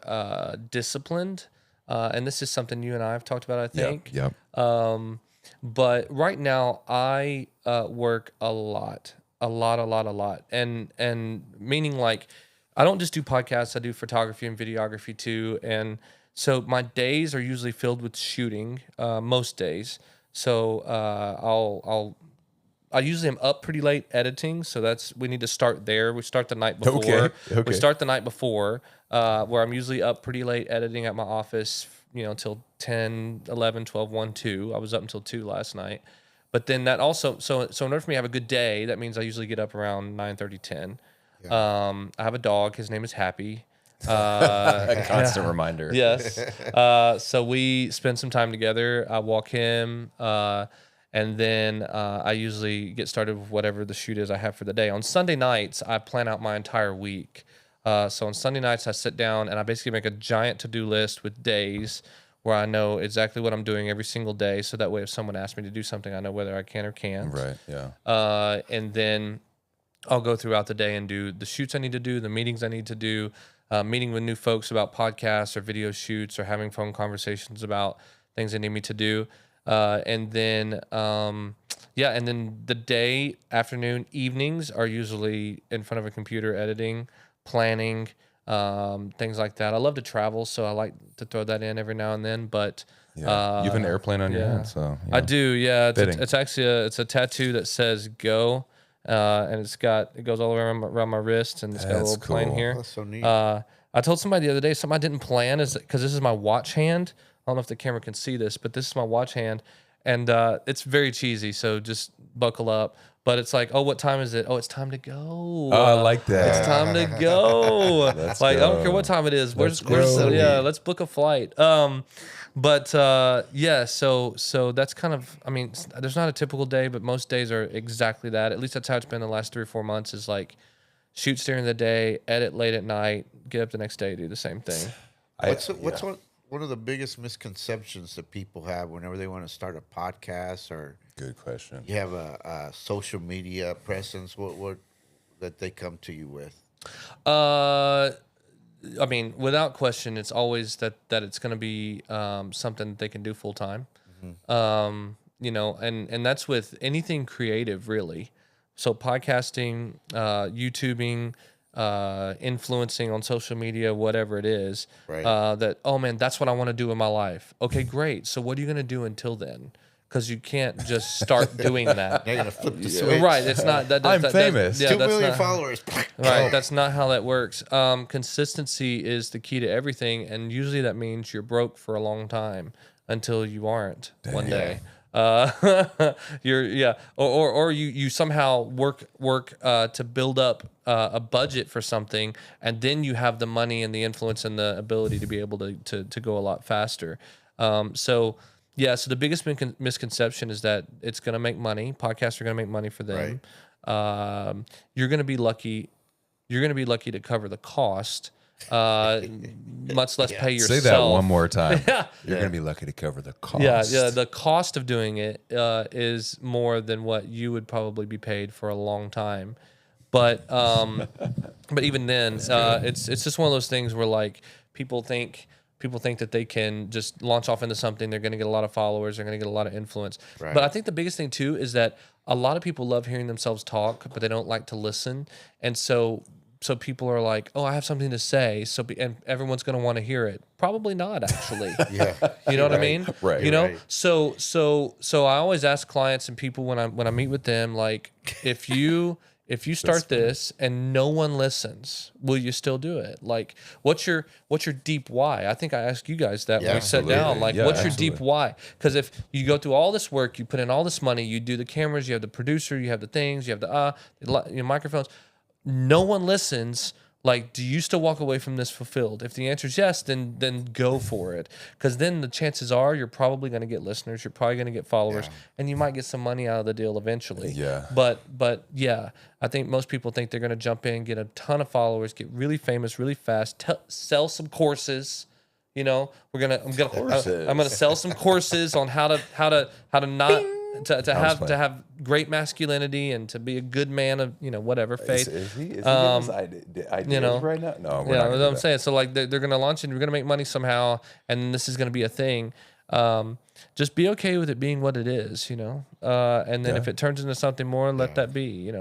disciplined. And this is something you and I have talked about, I think. Yep. But right now I work a lot. And meaning like, I don't just do podcasts, I do photography and videography too. And so my days are usually filled with shooting, most days. So I usually am up pretty late editing. So we need to start there. We start the night before. Okay. We start the night before, where I'm usually up pretty late editing at my office, until 10, 11, 12, 1, 2. I was up until 2 last night. But then that also, so in order for me to have a good day, that means I usually get up around 9:30, 10. Yeah. I have a dog. His name is Happy. A constant reminder. Yes. So we spend some time together. I walk him, and then I usually get started with whatever the shoot is I have for the day. On Sunday nights, I plan out my entire week. So on Sunday nights, I sit down and I basically make a giant to-do list with days where I know exactly what I'm doing every single day. So that way, if someone asks me to do something, I know whether I can or can't. Right. Yeah. And then I'll go throughout the day and do the shoots I need to do, the meetings I need to do, meeting with new folks about podcasts or video shoots or having phone conversations about things they need me to do. And then the day, afternoon, evenings are usually in front of a computer editing, planning, things like that. I love to travel, so I like to throw that in every now and then. But Yeah. You have an airplane on your head, so I do. Yeah, Fitting. it's actually it's a tattoo that says "Go," and it goes all around my wrist, and it's got a That's little plane cool. here. That's so neat. I told somebody the other day something I didn't plan is because this is my watch hand. I don't know if the camera can see this, but this is my watch hand, and it's very cheesy. So just buckle up. But it's like, oh, what time is it? Oh, it's time to go. Oh, I like that. It's time to go. Let's I don't care go. what time it is. Let's Where's go. let's book a flight. So that's kind of, I mean, there's not a typical day, but most days are exactly that. At least that's how it's been the last 3 or 4 months, is like shoots during the day, edit late at night, get up the next day, do the same thing. What's one of the biggest misconceptions that people have whenever they want to start a podcast, or Good question. you have a social media presence? What that they come to you with? I mean, without question, it's always that it's going to be something that they can do full time. And that's with anything creative, really. So podcasting, YouTubing, influencing on social media, whatever it is, Right. that, oh man, that's what I want to do in my life. Okay, great. So what are you going to do until then? Because you can't just start doing that. They're gonna flip the switch. Right. It's not that. I'm famous. 2 that's million not- followers. Right, that's not how that works. Consistency is the key to everything, and usually that means you're broke for a long time until you aren't one day. You somehow work to build up a budget for something, and then you have the money and the influence and the ability to be able to go a lot faster. So the biggest misconception is that it's going to make money. Podcasts are going to make money for them. Right. You're going to be lucky. You're going to be lucky to cover the cost, much less pay yourself. Say that one more time. You're going to be lucky to cover the cost. Yeah. The cost of doing it is more than what you would probably be paid for a long time. But even then, it's just one of those things where like people think that they can just launch off into something. They're going to get a lot of followers. They're going to get a lot of influence. Right. But I think the biggest thing too is that a lot of people love hearing themselves talk, but they don't like to listen. And so people are like, oh, I have something to say. And everyone's going to want to hear it. Probably not, actually. Yeah. You know what I mean? Right. You know? Right. So I always ask clients and people when I meet with them, like, if you start this and no one listens, will you still do it? Like, what's your deep why? I think I asked you guys that when we sat down. Like, what's your deep why? Because if you go through all this work, you put in all this money, you do the cameras, you have the producer, you have the things, you have the microphones, no one listens. Like, do you still walk away from this fulfilled? If the answer is yes, then go for it. Because then the chances are you're probably going to get listeners, you're probably going to get followers, and you might get some money out of the deal eventually. Yeah. But yeah, I think most people think they're going to jump in, get a ton of followers, get really famous really fast, sell some courses. You know, I'm gonna sell some courses on how to not. To have great masculinity and to be a good man of whatever faith. Is he getting his ideas right now? No, we're not that's what I'm saying. So like they're going to launch and we're going to make money somehow, and this is going to be a thing. Just be okay with it being what it is, and then if it turns into something more, let that be,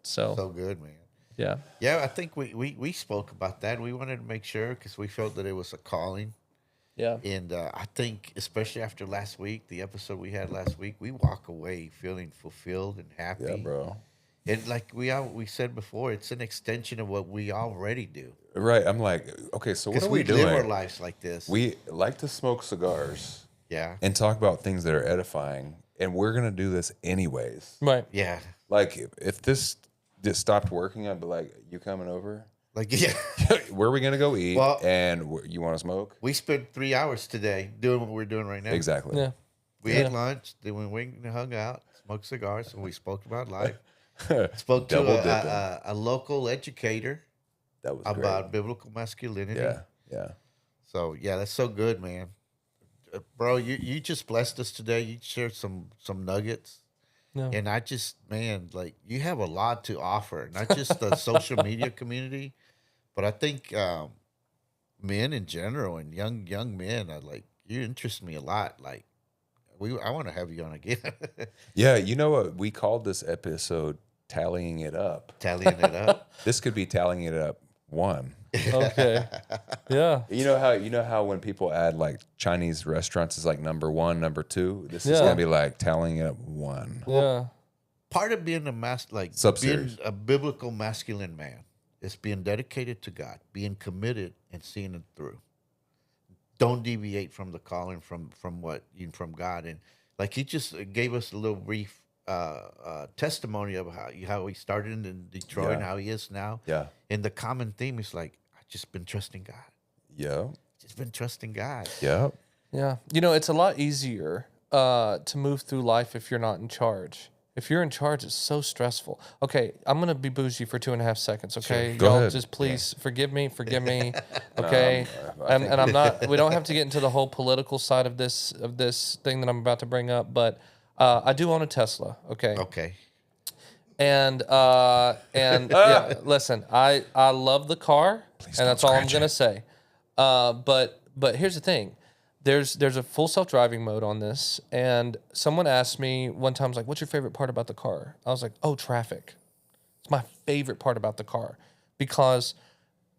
So good, man. Yeah. Yeah, I think we spoke about that. We wanted to make sure because we felt that it was a calling. Yeah. And I think, especially after last week, the episode we had last week, we walk away feeling fulfilled and happy. Yeah, bro. And like we said before, it's an extension of what we already do. Right. I'm like, okay, so what are we live doing? our lives like this. We like to smoke cigars. Yeah. And talk about things that are edifying, and we're gonna do this anyways. Right. Yeah. Like if this just stopped working, I'd be like, "You coming over? Like, yeah. Where are we gonna go eat? Well, and you want to smoke?" We spent 3 hours today doing what we're doing right now. Exactly. Yeah. We ate lunch, then we went and hung out, smoked cigars, and we spoke about life. Spoke to a local educator That was about great. biblical masculinity. Yeah. Yeah. So yeah, that's so good, man. bro, you just blessed us today. You shared some nuggets. No. And I just, man, like you have a lot to offer, not just the social media community, but I think men in general and young men are like, you interest me a lot. Like I want to have you on again. Yeah, you know what? We called this episode "Tallying It Up." Tallying it up. This could be "Tallying It Up 1." Okay. Yeah. You know how when people add like Chinese restaurants is like number 1, number 2. This is Yeah. gonna be like "Tallying It Up 1." Yeah. Part of being being Sub-series. a biblical masculine man is being dedicated to God, being committed and seeing it through. Don't deviate from the calling from God. And like he just gave us a little brief testimony of how he started in Detroit and Yeah. how he is now. Yeah. And the common theme is like, I've just been trusting God. Yeah. Just been trusting God. Yeah. Yeah. You know, it's a lot easier to move through life if you're not in charge. If you're in charge, it's so stressful. Okay, I'm gonna be bougie for 2.5 seconds. Okay, Sure. Go y'all ahead. just please forgive me. Okay, and I'm not. We don't have to get into the whole political side of this thing that I'm about to bring up, but I do own a Tesla. Okay, Okay. and yeah, listen, I love the car, and that's all I'm gonna say. But here's the thing. There's a full self-driving mode on this, and someone asked me one time, like, what's your favorite part about the car? I was like, oh, traffic. It's my favorite part about the car, because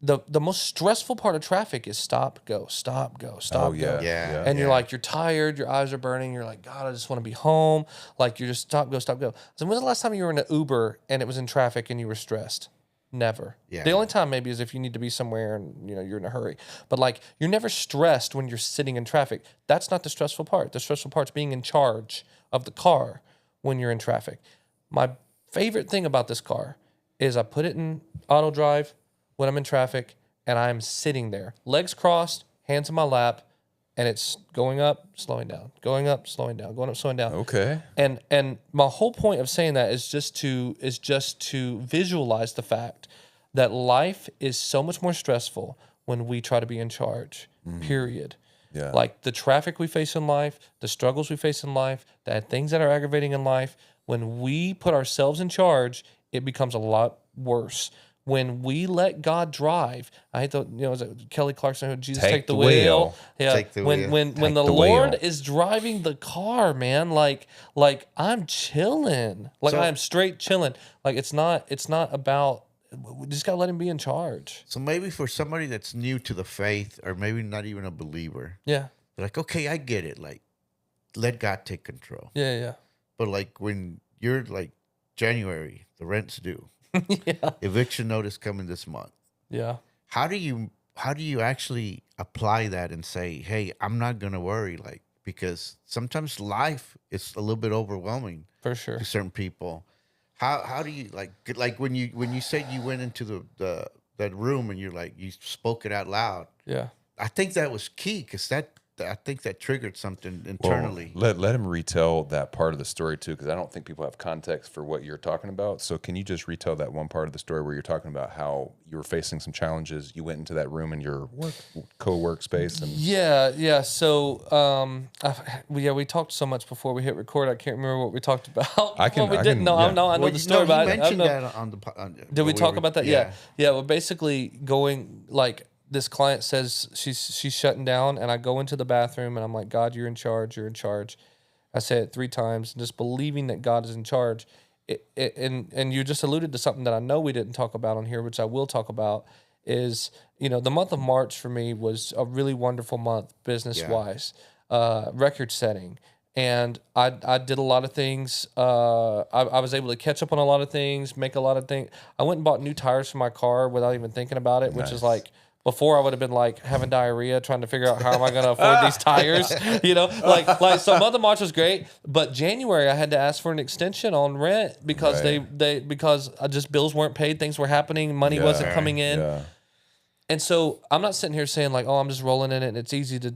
the most stressful part of traffic is stop, go, stop, go, stop, Oh yeah. go. Yeah. And you're like, you're tired, your eyes are burning, you're like, God, I just want to be home. Like, you're just stop, go, stop, go. So when's the last time you were in an Uber and it was in traffic and you were stressed? Never. Yeah. The only time maybe is if you need to be somewhere and you're in a hurry. But like, you're never stressed when you're sitting in traffic. That's not the stressful part. The stressful part's being in charge of the car when you're in traffic. My favorite thing about this car is I put it in auto drive when I'm in traffic and I'm sitting there, legs crossed, hands in my lap, and it's going up, slowing down, going up, slowing down, going up, slowing down. Okay. And my whole point of saying that is just to visualize the fact that life is so much more stressful when we try to be in charge. Period. Yeah. Like the traffic we face in life, the struggles we face in life, the things that are aggravating in life, when we put ourselves in charge, it becomes a lot worse. When we let God drive, I hate the is it Kelly Clarkson who Jesus take the wheel. Yeah. Take the when wheel. when Take the the Lord wheel. is driving the car, man, like I'm chilling. Like So- I am straight chilling. Like it's not about, we just gotta let him be in charge. So maybe for somebody that's new to the faith or maybe not even a believer, Yeah. they're like, okay, I get it. Like, let God take control. Yeah. But like when you're like January, the rent's due, Yeah. eviction notice coming this month. Yeah. How do you actually apply that and say, hey, I'm not gonna worry, like, because sometimes life is a little bit overwhelming For sure. to certain people. How do you like when you said you went into that room and you spoke it out loud? Yeah. I think that was key because I think that triggered something internally. Well, let him retell that part of the story too, because I don't think people have context for what you're talking about. So can you just retell that one part of the story where you're talking about how you were facing some challenges? You went into that room in your co-work space, and Yeah. So, we talked so much before we hit record. I can't remember what we talked about. I can- What we I didn't can- know. yeah. I know Well, the story you about it. I mentioned know- that on the. Did we talk about that? Yeah. Well, basically, going like this client says she's shutting down, and I go into the bathroom and I'm like, God, you're in charge. You're in charge. I say it 3 times, just believing that God is in charge. And you just alluded to something that I know we didn't talk about on here, which I will talk about. Is the month of March for me was a really wonderful month business wise, record setting. And I did a lot of things. I was able to catch up on a lot of things, make a lot of things. I went and bought new tires for my car without even thinking about it, which is like, before I would have been like having diarrhea, trying to figure out how am I going to afford these tires, like so month of March was great, but January I had to ask for an extension on rent because because just bills weren't paid, things were happening, money wasn't coming in. Yeah. And so I'm not sitting here saying like, oh, I'm just rolling in it and it's easy to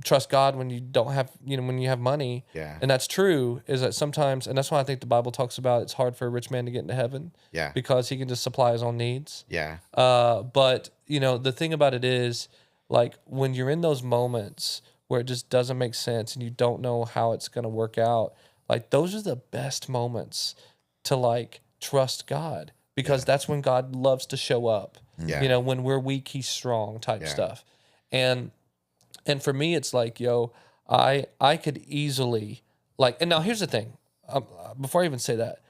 trust God when you don't have, when you have money. Yeah. And that's true, is that sometimes, and that's why I think the Bible talks about it's hard for a rich man to get into heaven. Yeah. Because he can just supply his own needs. Yeah. But the thing about it is, like, when you're in those moments where it just doesn't make sense and you don't know how it's going to work out, like those are the best moments to like trust God, because that's when God loves to show up. Yeah. You know, when we're weak, he's strong type stuff. And for me, it's like, yo, I could easily like, and now here's the thing, before I even say that,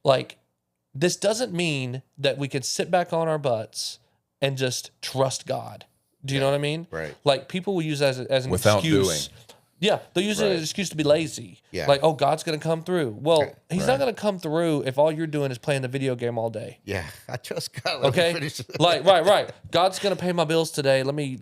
like, this doesn't mean that we could sit back on our butts and just trust God. Do you know what I mean? Right. Like, people will use that as an Without excuse. doing. Yeah, they'll use it as an excuse to be lazy. Yeah. Like, oh, God's going to come through. Well, he's not going to come through if all you're doing is playing the video game all day. Yeah, I trust God. Let me Okay, finish. like right. God's gonna pay my bills today. Let me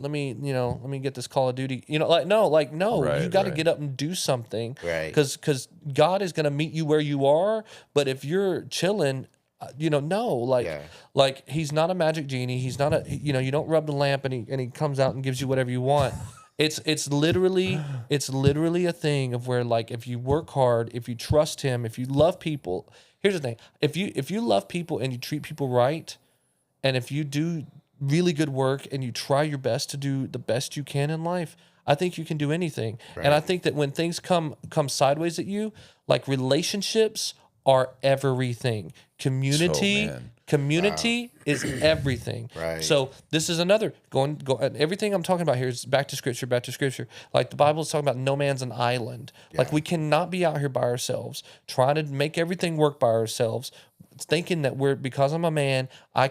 get this Call of Duty. You know, like no. Right, You got to right. get up and do something. Right. Because God is gonna meet you where you are. But if you're chilling, like he's not a magic genie. He's not a you don't rub the lamp and he comes out and gives you whatever you want. It's literally a thing of where, like, if you work hard, if you trust him, if you love people. Here's the thing: if you love people and you treat people right, and if you do really good work and you try your best to do the best you can in life, I think you can do anything. Right. And I think that when things come sideways at you, like, relationships are everything. Community is everything. Right. So this is another everything I'm talking about here is back to scripture. Like, the Bible is talking about no man's an island. Like, we cannot be out here by ourselves trying to make everything work by ourselves, thinking that because I'm a man, I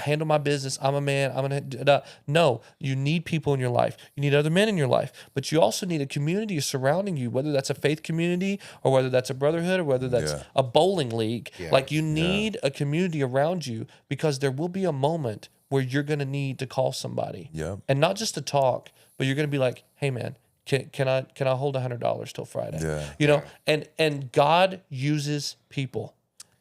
handle my business. I'm a man. I'm gonna no. You need people in your life. You need other men in your life, but you also need a community surrounding you. Whether that's a faith community, or whether that's a brotherhood, or whether that's a bowling league. Like, you need a community around you, because there will be a moment where you're gonna need to call somebody, and not just to talk, but you're gonna be like, hey man, can I hold $100 till Friday? You know, and God uses people.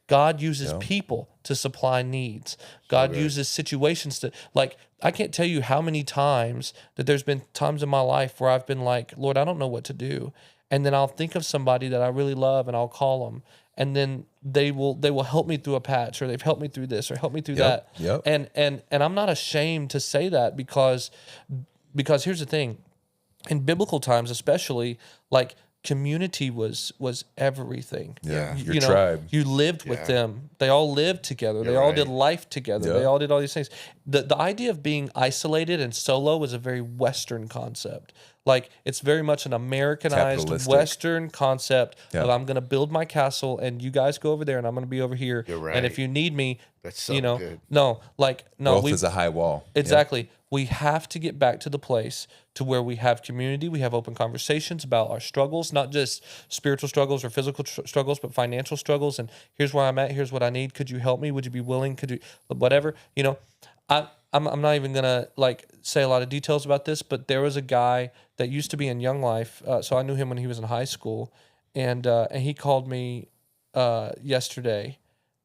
God uses people to supply needs. God uses situations to, like, I can't tell you how many times that there's been times in my life where I've been like, Lord, I don't know what to do. And then I'll think of somebody that I really love and I'll call them. And then they will help me through a patch, or they've helped me through this, or help me through that. And I'm not ashamed to say that, because here's the thing. In biblical times especially, like, community was everything. Your tribe. You lived with them. They all lived together. They all did life together. They all did all these things. The idea of being isolated and solo was a very Western concept. Like, it's very much an Americanized Western concept of, I'm going to build my castle and you guys go over there and I'm going to be over here. You're right. And if you need me, That's so good. no. Wealth is a high wall. Exactly. We have to get back to the place to where we have community, we have open conversations about our struggles, not just spiritual struggles or physical struggles, but financial struggles. And here's where I'm at. Here's what I need. Could you help me? Would you be willing? Could you, whatever, I'm not even gonna like say a lot of details about this, but there was a guy that used to be in Young Life. So I knew him when he was in high school, and he called me yesterday,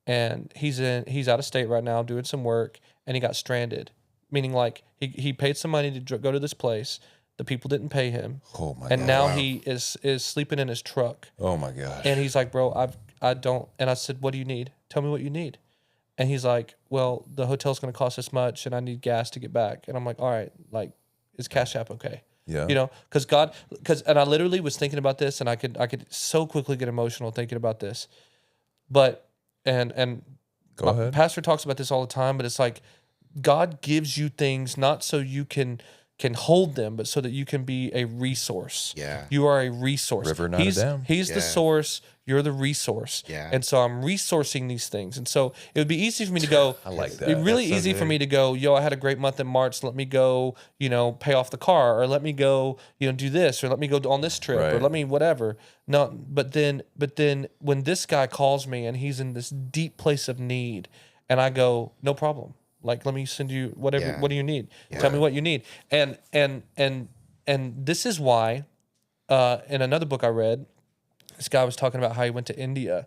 and he's out of state right now doing some work, and he got stranded. Meaning, like, he paid some money to go to this place. The people didn't pay him. Oh my! And now he is sleeping in his truck. Oh my gosh! And he's like, bro, I don't. And I said, what do you need? Tell me what you need. And he's like, well, the hotel's going to cost this much, and I need gas to get back. And I'm like, all right, like, is Cash App okay? Yeah. And I literally was thinking about this, and I could so quickly get emotional thinking about this. But and Go ahead. Pastor talks about this all the time, but it's like, God gives you things not so you can hold them, but so that you can be a resource. Yeah. You are a resource. River, not a dam. He's the source. You're the resource. Yeah. And so I'm resourcing these things. And so it would be easy for me to go. I like that. It'd be really That's so easy good. for me to go, yo, I had a great month in March. Let me go, pay off the car, or let me go, do this, or let me go on this trip, or Right. let me whatever. No, but then when this guy calls me and he's in this deep place of need, and I go, no problem. Like, let me send you whatever. Yeah. What do you need? Tell me what you need. And this is why, in another book I read, this guy was talking about how he went to India,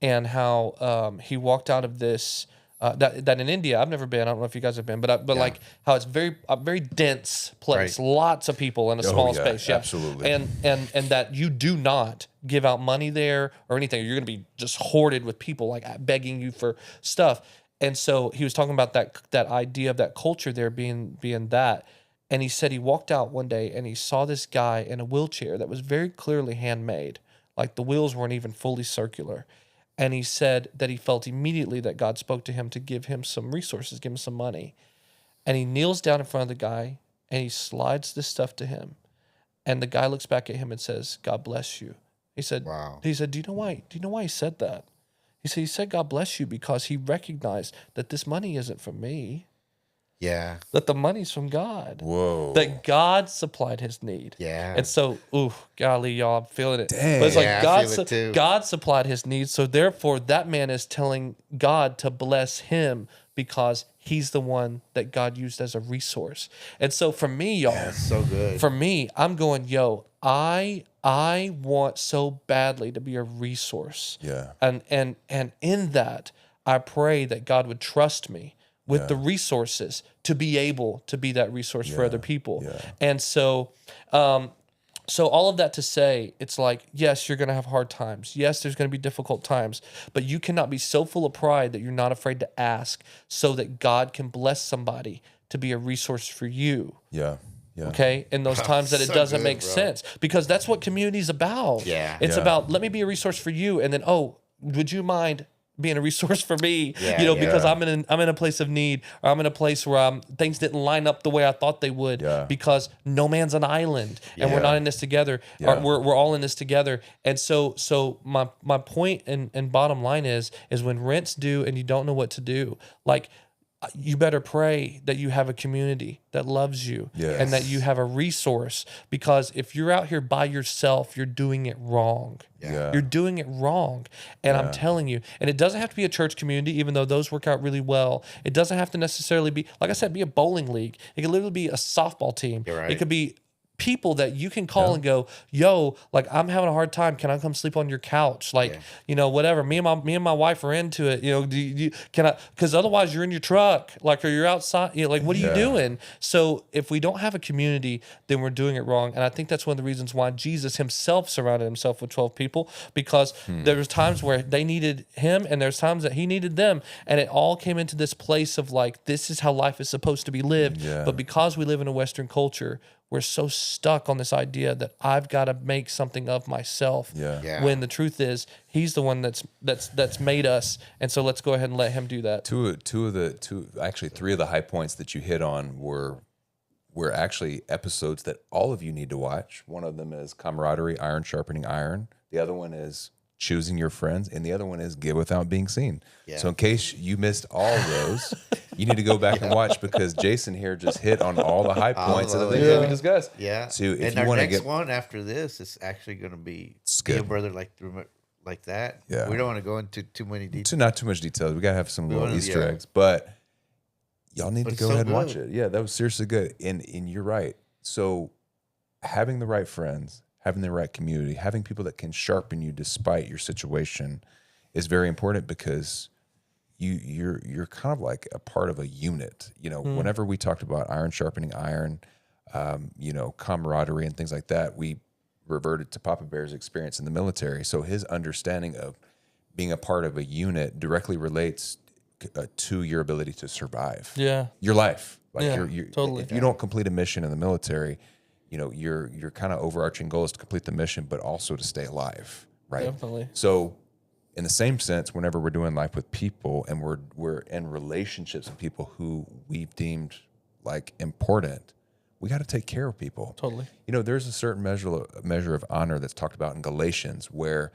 and how he walked out of this. That in India, I've never been. I don't know if you guys have been, but like how it's a very dense place, Right. lots of people in a small yeah, space. Yeah, absolutely. And that you do not give out money there or anything. You're going to be just hoarded with people like begging you for stuff. And so he was talking about that idea of that culture there being that. And he said he walked out one day and he saw this guy in a wheelchair that was very clearly handmade. Like the wheels weren't even fully circular. And he said that he felt immediately that God spoke to him to give him some resources, give him some money. And he kneels down in front of the guy and he slides this stuff to him. And the guy looks back at him and says, God bless you. He said, Wow. He said, do you know why he said that? He said, God bless you, because he recognized that this money isn't from me. Yeah. That the money's from God. Whoa. That God supplied his need. Yeah. And so, golly, y'all, I'm feeling it. Dang. But it's like Yeah, I feel it too. God supplied his needs. So therefore, that man is telling God to bless him because he's the one that God used as a resource. And so for me, y'all, That's so good. for me, I'm going, I want so badly to be a resource. Yeah. And in that, I pray that God would trust me with the resources to be able to be that resource for other people. Yeah. And so, so all of that to say, it's like, yes, you're going to have hard times. Yes, there's going to be difficult times, but you cannot be so full of pride that you're not afraid to ask so that God can bless somebody to be a resource for you. Yeah. Yeah. Okay, in those times that it So doesn't good, make bro. sense, because that's what community is about. Yeah. It's Yeah. about, let me be a resource for you, and then, would you mind being a resource for me? Yeah, Because yeah. I'm in a place of need, or I'm in a place where things didn't line up the way I thought they would. Yeah. Because no man's an island, and we're Yeah. not in this together. Yeah. Or we're all in this together. And so my point and bottom line is when rent's due and you don't know what to do, like, you better pray that you have a community that loves you Yes. and that you have a resource, because if you're out here by yourself, you're doing it wrong. Yeah. You're doing it wrong. And I'm telling you, and it doesn't have to be a church community, even though those work out really well. It doesn't have to necessarily be, like I said, be a bowling league. It could literally be a softball team. You're right. It could be people that you can call and go, yo, like, I'm having a hard time. Can I come sleep on your couch? Like, whatever. Me and my wife are into it. Can I? Because otherwise you're in your truck, like, or you're outside. Like, what are you doing? So if we don't have a community, then we're doing it wrong. And I think that's one of the reasons why Jesus himself surrounded himself with 12 people, because there was times where they needed him and there's times that he needed them. And it all came into this place of like, this is how life is supposed to be lived. Yeah. But because we live in a Western culture, we're so stuck on this idea that I've got to make something of myself. Yeah. Yeah. When the truth is, he's the one that's made us, and so let's go ahead and let him do that. Three of the high points that you hit on were actually episodes that all of you need to watch. One of them is camaraderie, iron sharpening iron. The other one is choosing your friends, and the other one is give without being seen. Yeah. So in case you missed all of those, you need to go back and watch, because Jason here just hit on all the high points of the things that we discussed. Yeah. So if and you our want to next get one after this is actually going to be It's Be a good. Brother like that. Yeah. We don't want to go into too many details. not too much details, we gotta have some little wanna- Easter yeah. eggs, but y'all need But to it's go so ahead and watch good. it. Yeah, that was seriously good. And you're right. So having the right friends, having the right community, having people that can sharpen you despite your situation is very important, because you're kind of like a part of a unit. Whenever we talked about iron sharpening iron, camaraderie and things like that, we reverted to Papa Bear's experience in the military. So his understanding of being a part of a unit directly relates to your ability to survive. Yeah. Your life. Like Yeah, you're, totally. If you don't complete a mission in the military, your kind of overarching goal is to complete the mission, but also to stay alive, right? Definitely. So, in the same sense, whenever we're doing life with people and we're in relationships with people who we've deemed like important, we got to take care of people. Totally. There's a certain measure of honor that's talked about in Galatians, where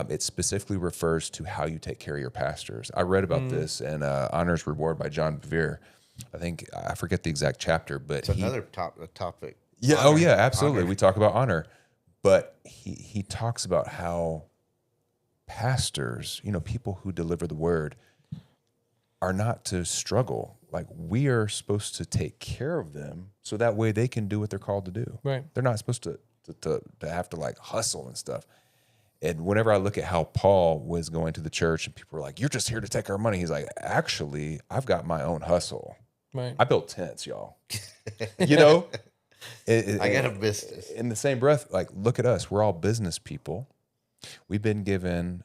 it specifically refers to how you take care of your pastors. I read about this in Honor's Reward by John Bevere. I forget the exact chapter, but It's another topic. yeah. Honor. Oh, yeah. Absolutely. Honor. We talk about honor, but he talks about how pastors, people who deliver the word, are not to struggle. Like, we are supposed to take care of them so that way they can do what they're called to do. Right. They're not supposed to have to like hustle and stuff. And whenever I look at how Paul was going to the church and people were like, "You're just here to take our money," he's like, "Actually, I've got my own hustle. Right. I built tents, y'all." I got a business. In the same breath, like, look at us. We're all business people. We've been given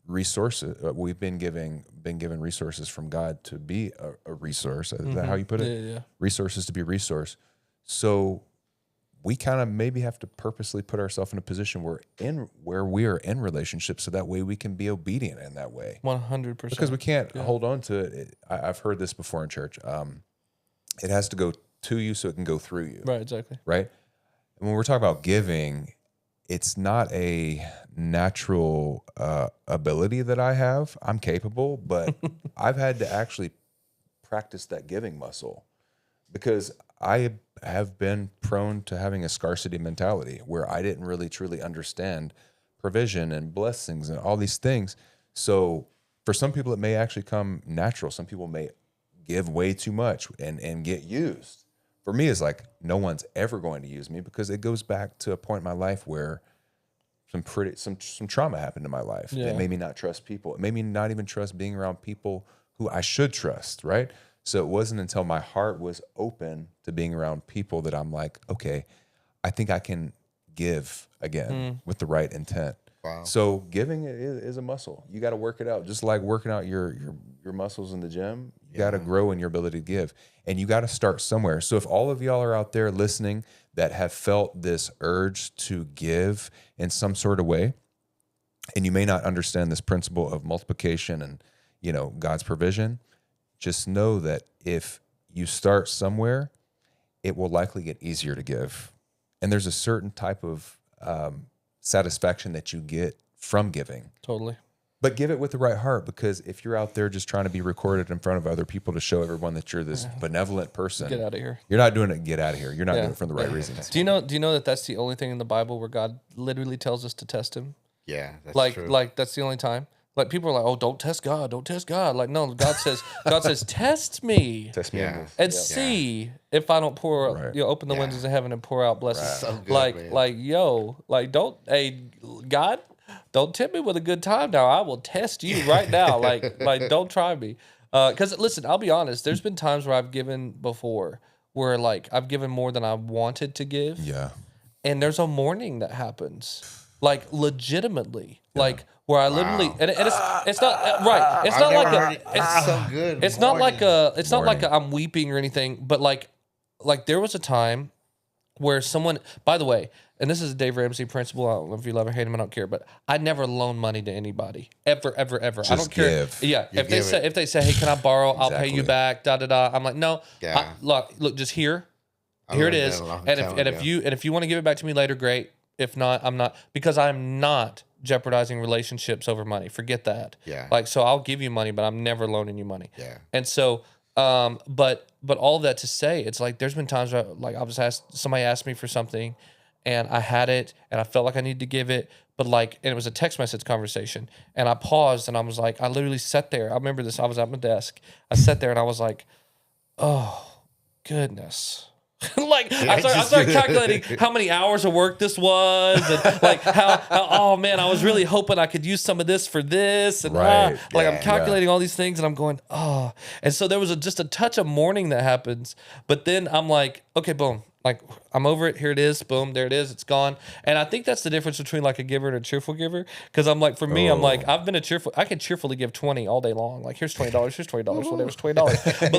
resources. We've been given resources from God to be a resource. Is that how you put it? Yeah. Resources to be a resource. So we kind of maybe have to purposely put ourselves in a position where we are in relationships, so that way we can be obedient in that way. 100%. Because we can't hold on to it. I've heard this before in church. It has to go to you so it can go through you. Right, exactly. Right? And when we're talking about giving, it's not a natural ability that I have. I'm capable, but I've had to actually practice that giving muscle, because I have been prone to having a scarcity mentality where I didn't really truly understand provision and blessings and all these things. So for some people, it may actually come natural. Some people may give way too much and get used. For me, it's like, no one's ever going to use me, because it goes back to a point in my life where some trauma happened in my life. Yeah. It made me not trust people. It made me not even trust being around people who I should trust, right? So it wasn't until my heart was open to being around people that I'm like, okay, I think I can give again with the right intent. Wow. So giving is a muscle. You got to work it out. Just like working out your muscles in the gym, you got to grow in your ability to give. And you got to start somewhere. So if all of y'all are out there listening that have felt this urge to give in some sort of way, and you may not understand this principle of multiplication and, God's provision, just know that if you start somewhere, it will likely get easier to give. And there's a certain type of satisfaction that you get from giving. Totally. But give it with the right heart, because if you're out there just trying to be recorded in front of other people to show everyone that you're this benevolent person, Get out of here. You're not doing it. Get out of here. You're not doing it for the right reasons. Do you know that that's the only thing in the Bible where God literally tells us to test him? Yeah, that's true. Like that's the only time. Like people are like, "Oh, don't test God. Don't test God." Like, no, God says, test me. Test me And see if I don't open the windows of heaven and pour out blessings. So good, man. Hey, God, don't tempt me with a good time now. I will test you right now. like, don't try me. Because listen, I'll be honest. There's been times where I've given before, where like I've given more than I wanted to give. Yeah. And there's a morning that happens, like legitimately, like. Where I literally and it's not right. It's not like it's so good. It's not like I'm weeping or anything, but like there was a time where someone, by the way, and this is a Dave Ramsey principle. I don't know if you love or hate him, I don't care, but I never loan money to anybody ever. Just I don't care. give. Yeah, if they say, hey, can I borrow? I'll pay you back. Da da da. I'm like, no. Yeah. Look, just here it is. And if you want to give it back to me later, great. If not, I'm not, because I'm not jeopardizing relationships over money. Forget that. Yeah. Like, so I'll give you money, but I'm never loaning you money. Yeah. And so, but all of that to say, it's like there's been times where like somebody asked me for something, and I had it, and I felt like I needed to give it, but like, and it was a text message conversation, and I paused, and I was like, I literally sat there. I remember this. I was at my desk. I sat there, and I was like, oh goodness. Like I started calculating how many hours of work this was, and like how oh man, I was really hoping I could use some of this for this, and right. I'm calculating all these things, and I'm going and so there was just a touch of mourning that happens, but then I'm like, okay, boom, like I'm over it. Here it is, boom, there it is, it's gone. And I think that's the difference between like a giver and a cheerful giver, because I'm like, for me, I'm like, I can cheerfully give 20 all day long. Like here's $20, here's $20, whatever's $20.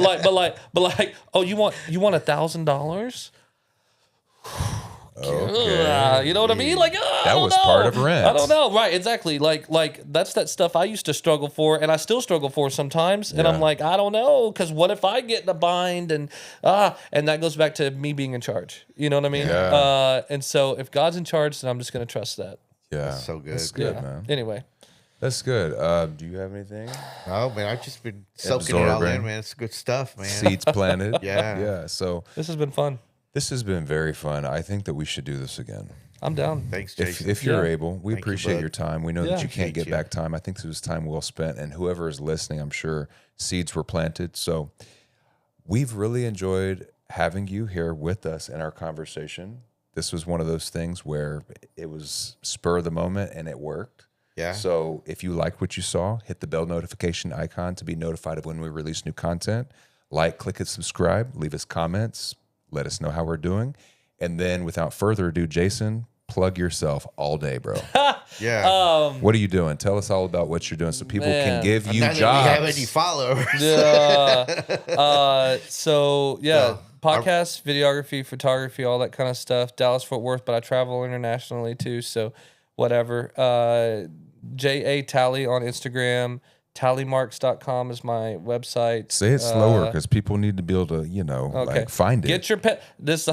but like, oh, you want $1,000? Okay. You know what I mean? Like, that was part of rent. I don't know. Right, exactly. Like that's that stuff I used to struggle for, and I still struggle for sometimes. And I'm like, I don't know, because what if I get in a bind, and that goes back to me being in charge. You know what I mean? Yeah. And so if God's in charge, then I'm just going to trust that. Yeah. That's so good. That's good, man. Anyway. That's good. Do you have anything? Oh man, I've just been soaking it all in, man. It's good stuff, man. Seeds planted. Yeah. Yeah. So this has been fun. This has been very fun. I think that we should do this again. I'm down. Thanks, Jason. If you're able, we Thank you, appreciate bud. your time. We know that you can't Appreciate get you. back time. I think this was time well spent, and whoever is listening, I'm sure seeds were planted. So we've really enjoyed having you here with us in our conversation. This was one of those things where it was spur of the moment and it worked. Yeah. So if you liked what you saw, hit the bell notification icon to be notified of when we release new content. Like, click, and subscribe. Leave us comments. Let us know how we're doing. And then without further ado, Jason, plug yourself all day, bro. Yeah. What are you doing? Tell us all about what you're doing so people can Man. give you Not that jobs. we have any followers. So No. podcast, videography, photography, all that kind of stuff. Dallas, Fort Worth, but I travel internationally too. So whatever. J.A. Talley on Instagram. Talleymarks.com is my website. Say it slower because people need to be able to, like find it. Get your pet. This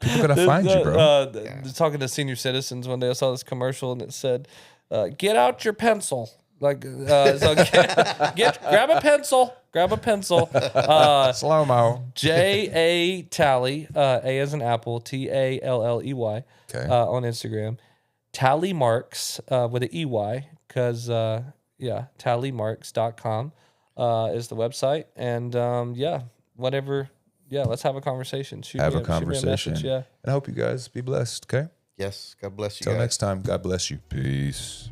People gotta find you, bro. Talking to senior citizens one day, I saw this commercial and it said, "Get out your pencil." Like, so grab a pencil. Grab a pencil. Slow mo. J.A. Talley, A as an apple, Talley, Okay. on Instagram. Talley Marks with an EY, because talleymarks.com is the website. And whatever. Yeah, let's have a conversation. Have a shoot me conversation. message, yeah. And I hope you guys be blessed, okay? Yes. God bless you Till guys. next time, God bless you. Peace.